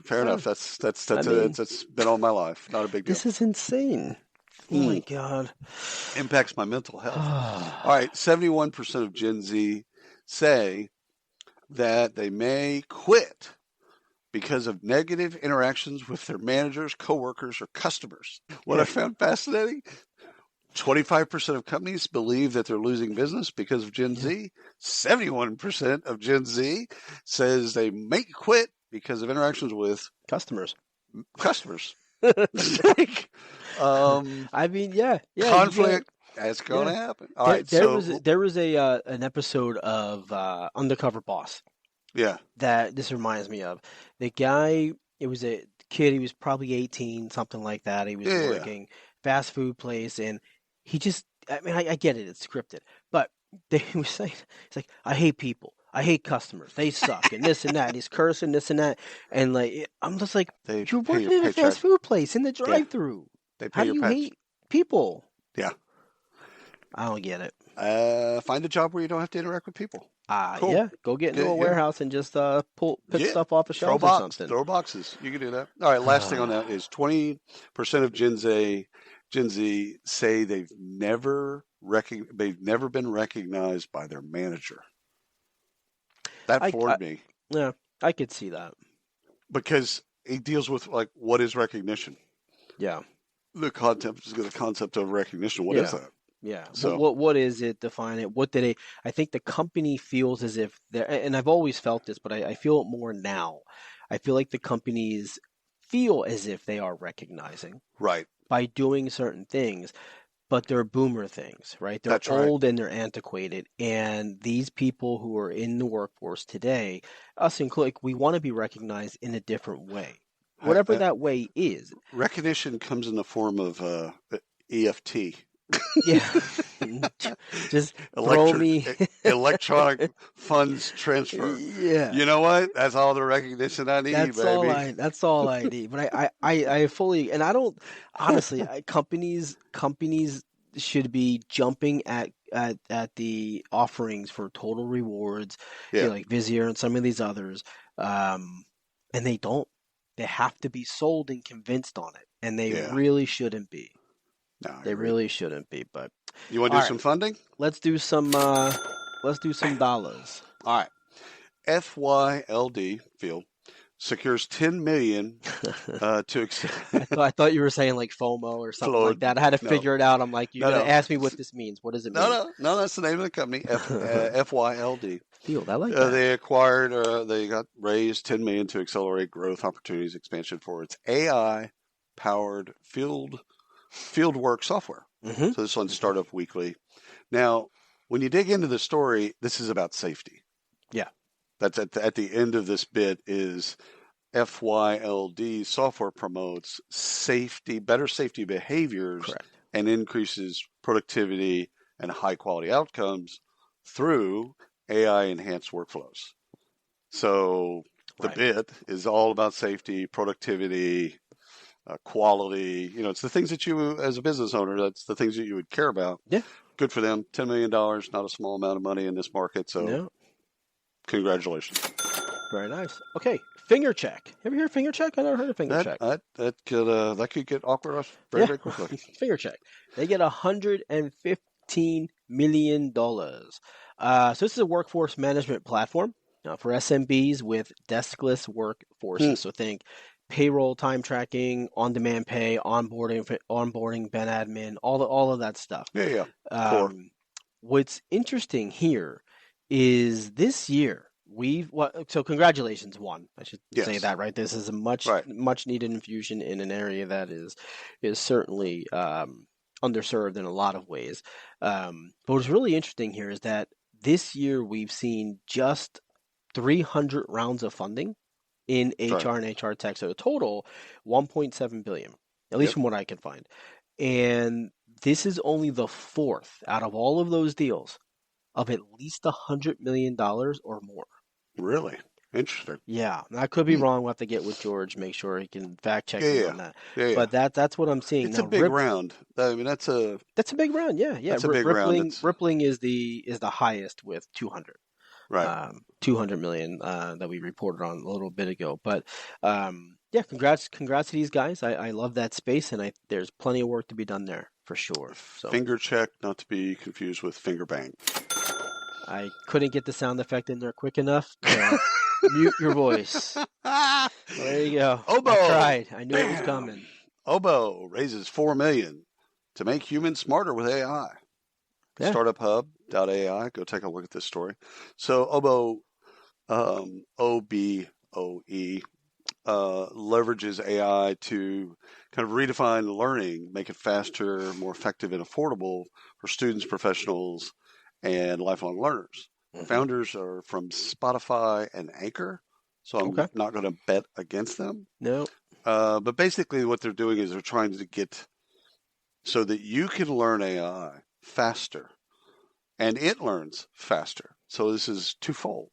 That's been all my life. Not a big deal. This is insane. Oh my God. Impacts my mental health. All right. 71% of Gen Z say that they may quit because of negative interactions with their managers, coworkers, or customers. What I found fascinating, 25% of companies believe that they're losing business because of Gen Z. 71% of Gen Z says they may quit because of interactions with customers. I mean, yeah. Conflict. That's going to happen. All right. There was an episode of Undercover Boss. Yeah. That this reminds me of. The guy, it was a kid, he was probably 18, something like that. He was working fast food place, and he just, I mean, I get it, it's scripted, but they were saying, it's like, I hate people. I hate customers. They suck, and this and that. And he's cursing, this and that. And like, I'm just like, you're working in a fast food place in the drive-thru. How do you hate people? Yeah. I don't get it. Find a job where you don't have to interact with people. Cool. Yeah, go get into a warehouse and just pick stuff off a shelf or something. Throw boxes. You can do that. All right, last thing on that is 20% of Gen Z say they've never been recognized by their manager. That floored me. Yeah, I could see that. Because it deals with, like, what is recognition? Yeah. The concept of recognition. What is that? Yeah. So what is it? Define it. What did I think the company feels as if they're, and I've always felt this, but I feel it more now. I feel like the companies feel as if they are recognizing. Right. By doing certain things, but they're boomer things, right? They're old and they're antiquated. And these people who are in the workforce today, us included, we want to be recognized in a different way. Whatever that way is. Recognition comes in the form of EFT. Yeah. Just throw me electronic funds transfer. Yeah. You know what? That's all the recognition I need, baby. That's all I need. But I fully, and I don't, honestly, companies should be jumping at the offerings for total rewards, like Vizier and some of these others. And they don't. They have to be sold and convinced on it. And they really shouldn't be. No, they really shouldn't be. But you want to do some funding? Let's do some dollars. All right. FYLD Field secures $10 million to. I thought you were saying like FOMO or something like that. I had to figure it out. I'm like, you're gonna ask me what this means. What does it mean? No. That's the name of the company. FYLD. Field. I like that. They acquired. They got raised $10 million to accelerate growth opportunities expansion for its AI-powered fieldwork software. Mm-hmm. So this one's Startup Weekly. Now, when you dig into the story, this is about safety. Yeah. That's at the end of this bit is FYLD software promotes better safety behaviors and increases productivity and high quality outcomes through AI enhanced workflows. So the bit is all about safety, productivity, quality. It's the things that you, as a business owner, that's the things that you would care about. Yeah. Good for them. $10 million, not a small amount of money in this market. So congratulations. Very nice. Okay, finger check. Ever hear of finger check? I never heard of finger check. That could get awkward very quickly. Finger check. They get $115 million. So this is a workforce management platform for SMBs with deskless workforces. So think payroll, time tracking, on-demand pay, onboarding, ben admin, all of that stuff. Yeah. What's interesting here is this year so congratulations, one. I should say that, right? This is a much needed infusion in an area that is certainly underserved in a lot of ways. But what's really interesting here is that this year we've seen just 300 rounds of funding in HR and HR tech. So a total 1.7 billion, at least from what I can find. And this is only the fourth out of all of those deals of at least $100 million or more. Really? Interesting. Yeah. I could be wrong. We'll have to get with George, make sure he can fact check me on that. But that's what I'm seeing. It's a big round. I mean, that's a big round. Yeah. That's a big round. Rippling is the highest with 200. Right. 200 million that we reported on a little bit ago. But congrats to these guys. I love that space, and there's plenty of work to be done there for sure. So. Finger check, not to be confused with finger bang. I couldn't get the sound effect in there quick enough. Mute your voice. There you go. Oboe. I tried. I knew it was coming. Oboe raises $4 million to make humans smarter with AI. Yeah. StartupHub.ai. Go take a look at this story. So Oboe, OBOE, leverages AI to kind of redefine learning, make it faster, more effective, and affordable for students, professionals, and lifelong learners. Founders are from Spotify and Anchor, so I'm not going to bet against them. No. But basically what they're doing is they're trying to get so that you can learn AI faster and it learns faster. So this is twofold.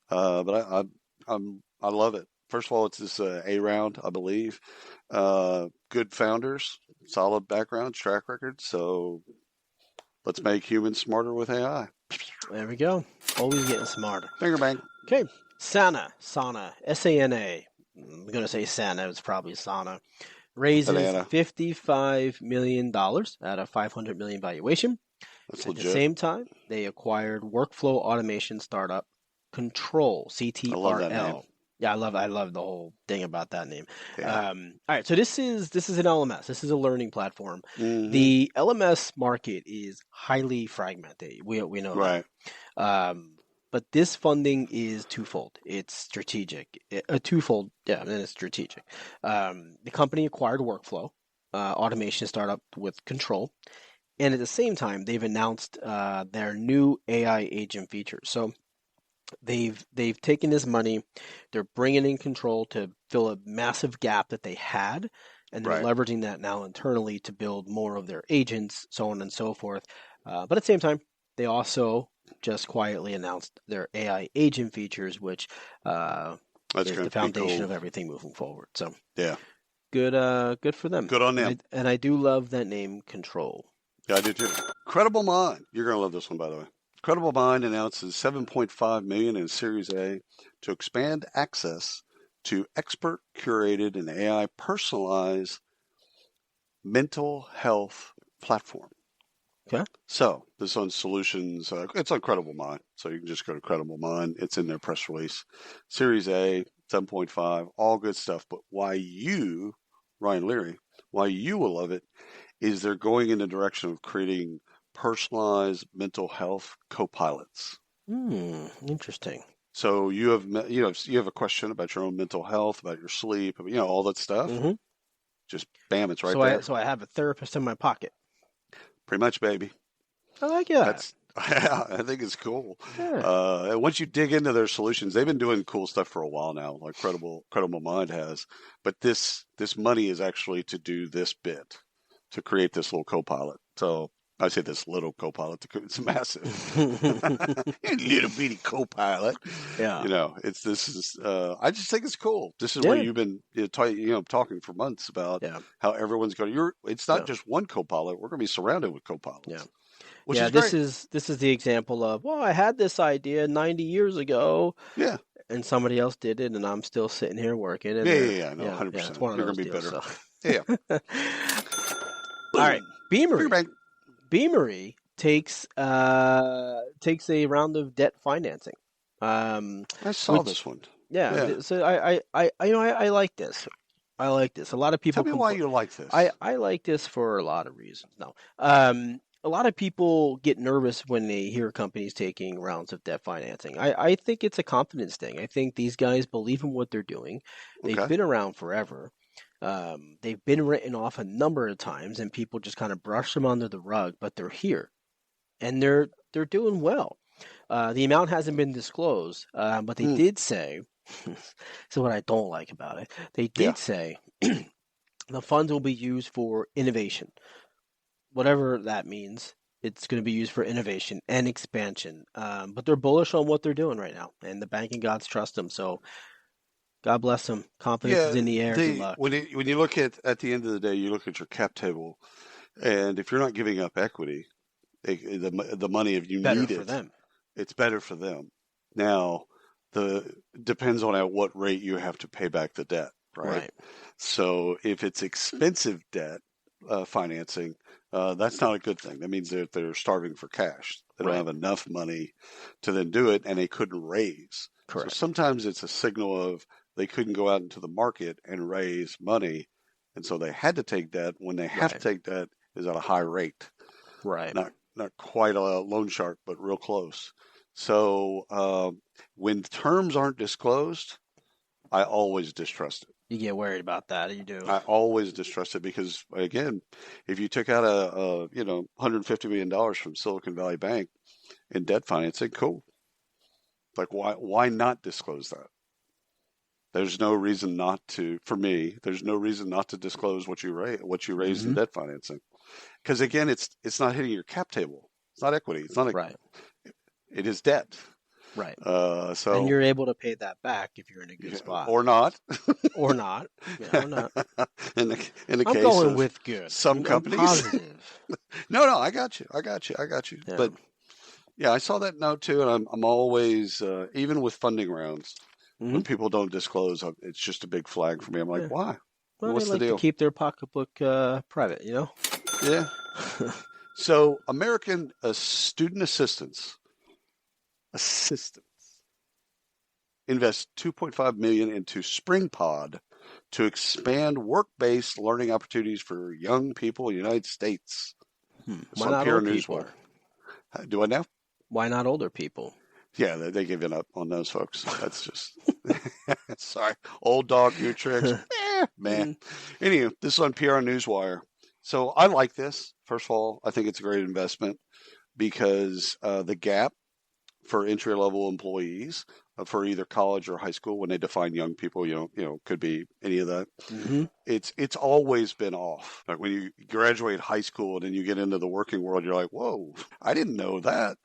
But I love it. First of all, it's this A round, I believe. Good founders, solid background, track record. So let's make humans smarter with AI. There we go. Always getting smarter. Finger bang. Okay. Sana, S-A-N-A. I'm going to say Sana. It's probably Sana. Raises $55 million at a $500 million valuation. That's At legit. the same time, they acquired workflow automation startup Control, CTRL. I love that name. Yeah, I love the whole thing about that name. Yeah. All right, so this is an LMS. This is a learning platform. Mm-hmm. The LMS market is highly fragmented. We know Right. that. But this funding is twofold. It's strategic. Twofold, and it's strategic. The company acquired workflow automation startup with Control, and at the same time, they've announced their new AI agent features. So they've taken this money, they're bringing in Control to fill a massive gap that they had, and they're leveraging that now internally to build more of their agents, so on and so forth. But at the same time, they also just quietly announced their AI agent features, which is the foundation of everything moving forward. So yeah, good for them. Good on them. And I do love that name, Control. Yeah, I do too. Credible Mind. You're going to love this one, by the way. Credible Mind announces $7.5 million in Series A to expand access to expert curated and AI personalized mental health platform. Okay. So this is on solutions. It's on Credible Mind. So you can just go to Credible Mind. It's in their press release. Series A, 7.5, all good stuff. But why you, Ryan Leary, why you will love it is they're going in the direction of creating personalized mental health co-pilots. Interesting. So you have a question about your own mental health, about your sleep, all that stuff. Mm-hmm. Just bam, it's right there. So I have a therapist in my pocket. Pretty much, baby. I like that. I think it's cool. Yeah. And once you dig into their solutions, they've been doing cool stuff for a while now, like Credible Mind has. But this money is actually to do this bit, to create this little co-pilot. So I say this little co-pilot, it's massive. Little bitty co-pilot. Yeah. I just think it's cool. This is what you've been talking for months about how everyone's going it's not just one co-pilot. We're going to be surrounded with co-pilots. Yeah. Which is this great. is the example of, I had this idea 90 years ago. Yeah. and somebody else did it, and I'm still sitting here working. And Yeah, no, 100%. It's one of You're those going to be deals, better. so. Yeah. All right, Beamery. Bank. Beamery takes a round of debt financing. I saw this one. Yeah. So I like this. I like this. A lot of people. Tell me why you like this. I like this for a lot of reasons. No. A lot of people get nervous when they hear companies taking rounds of debt financing. I think it's a confidence thing. I think these guys believe in what they're doing. They've been around forever. They've been written off a number of times, and people just kind of brush them under the rug. But they're here, and they're doing well. The amount hasn't been disclosed, but they did say. So what I don't like about it, they did say the funds will be used for innovation. Whatever that means, it's going to be used for innovation and expansion. But they're bullish on what they're doing right now, and the banking gods trust them. So God bless them. Confidence is in the air. Good luck. When you look at the end of the day, you look at your cap table, and if you're not giving up equity, the money, if you need it, it's better for them. Now, depends on at what rate you have to pay back the debt, right? So if it's expensive debt financing, that's not a good thing. That means that they're starving for cash. They don't have enough money to then do it, and they couldn't raise. Correct. So sometimes it's a signal of they couldn't go out into the market and raise money, and so they had to take debt. When they have to take debt, is at a high rate. Right. Not quite a loan shark, but real close. So when terms aren't disclosed, I always distrust it. You get worried about that. You do. I always distrust it because, again, if you took out $150 million from Silicon Valley Bank in debt financing, cool. Like, why not disclose that? There's no reason not to. For me, there's no reason not to disclose what you raised in debt financing, because again, it's not hitting your cap table. It's not equity. It's not It is debt. Right. So and you're able to pay that back if you're in a good spot, or not, or not. Or not. in the I'm case going of with good. Some I'm companies. Positive. No, I got you. Yeah. But yeah, I saw that note too, and I'm always even with funding rounds when people don't disclose, it's just a big flag for me. I'm like, why? Well, what's they the like deal? To keep their pocketbook private, you know. Yeah. So American Student Assistance invest $2.5 million into SpringPod to expand work-based learning opportunities for young people in the United States. Why not older people? Do I know? Why not older people? Yeah, they giving up on those folks. That's just sorry, old dog, new tricks. Man. Anyway, this is on PR Newswire. So I like this. First of all, I think it's a great investment because the gap for entry-level employees for either college or high school, when they define young people, could be any of that. It's always been off. Like when you graduate high school and then you get into the working world, you're like, whoa, I didn't know that.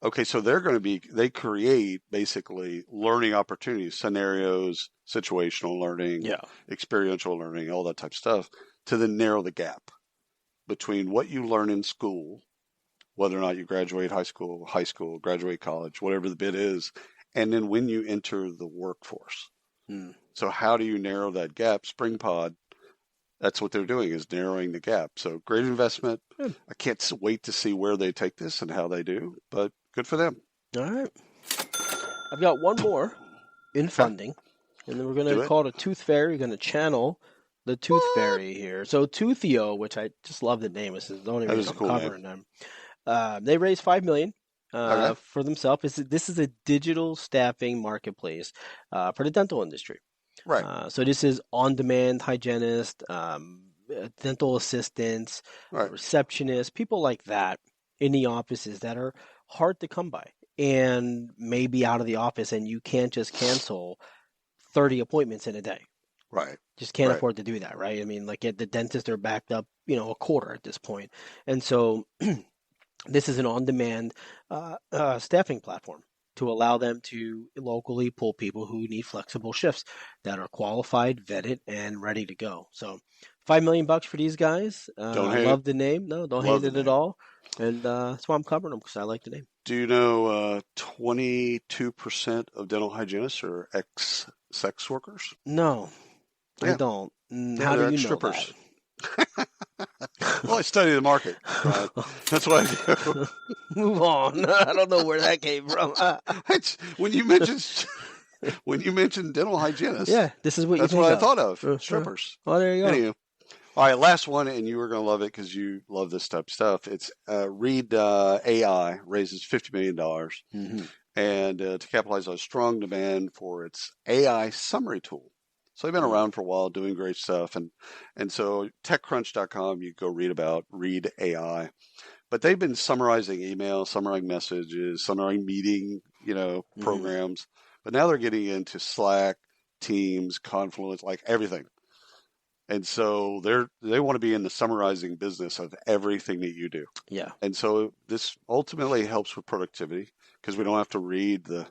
Okay, so they create basically learning opportunities, scenarios, situational learning, experiential learning, all that type of stuff, to then narrow the gap between what you learn in school, whether or not you graduate high school, graduate college, whatever the bit is, and then when you enter the workforce. So how do you narrow that gap? SpringPod, that's what they're doing, is narrowing the gap. So great investment. I can't wait to see where they take this and how they do, but good for them. All right. I've got one more in funding, and then we're going to call it a Tooth Fairy. We're going to channel the Tooth Fairy here. So Toothio, which I just love the name. This is the only reason I'm covering them. They raised $5 million for themselves. This is a digital staffing marketplace for the dental industry. Right. So this is on-demand hygienist, dental assistants, receptionists, people like that in the offices that are hard to come by and may be out of the office, and you can't just cancel 30 appointments in a day. Right. Just can't afford to do that, right? I mean, like at the dentist, they're backed up, a quarter at this point. And so this is an on-demand staffing platform to allow them to locally pull people who need flexible shifts that are qualified, vetted, and ready to go. So $5 million for these guys. Don't I hate love it. the name. No, don't Love hate the it at name. all. And that's why I'm covering them, because I like the name. Do you know 22% of dental hygienists are ex-sex workers? No, I Yeah. don't. Yeah, How do they're you know strippers. that? Well, I study the market. That's what I do. Move on. I don't know where that came from. When you mentioned dental hygienists, Yeah, this is what that's you what I think thought of. of. Strippers. Oh, there you go. Anywho. All right, last one, and you were going to love it because you love this type of stuff. It's Read AI raises $50 million Mm-hmm. and to capitalize on strong demand for its AI summary tool. So they've been around for a while, doing great stuff, and so TechCrunch.com, you go read about Read AI, but they've been summarizing emails, summarizing messages, summarizing meeting, programs, but now they're getting into Slack, Teams, Confluence, like everything. And so they want to be in the summarizing business of everything that you do. Yeah. And so this ultimately helps with productivity because we don't have to read the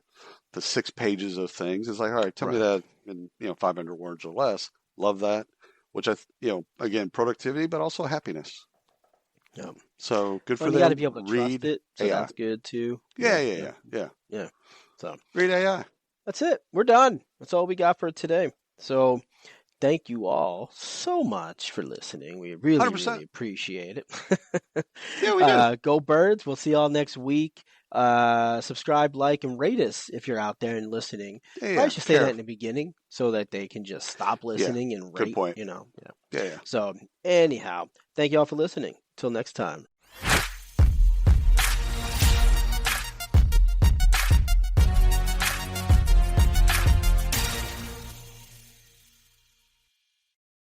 6 pages of things. It's like, all right, tell me that in 500 words or less. Love that. Which again, productivity, but also happiness. Yeah. So good for them. You got to be able to Read trust it. So AI. that's good too. Yeah. So Read AI. that's it. We're done. That's all we got for today. So thank you all so much for listening. We really, 100%. really appreciate it. Yeah, we do. Go Birds. We'll see y'all next week. Subscribe, like, and rate us if you're out there and listening. I should say that in the beginning so that they can just stop listening and rate. Good point. Yeah. Yeah. So anyhow, thank you all for listening. Till next time.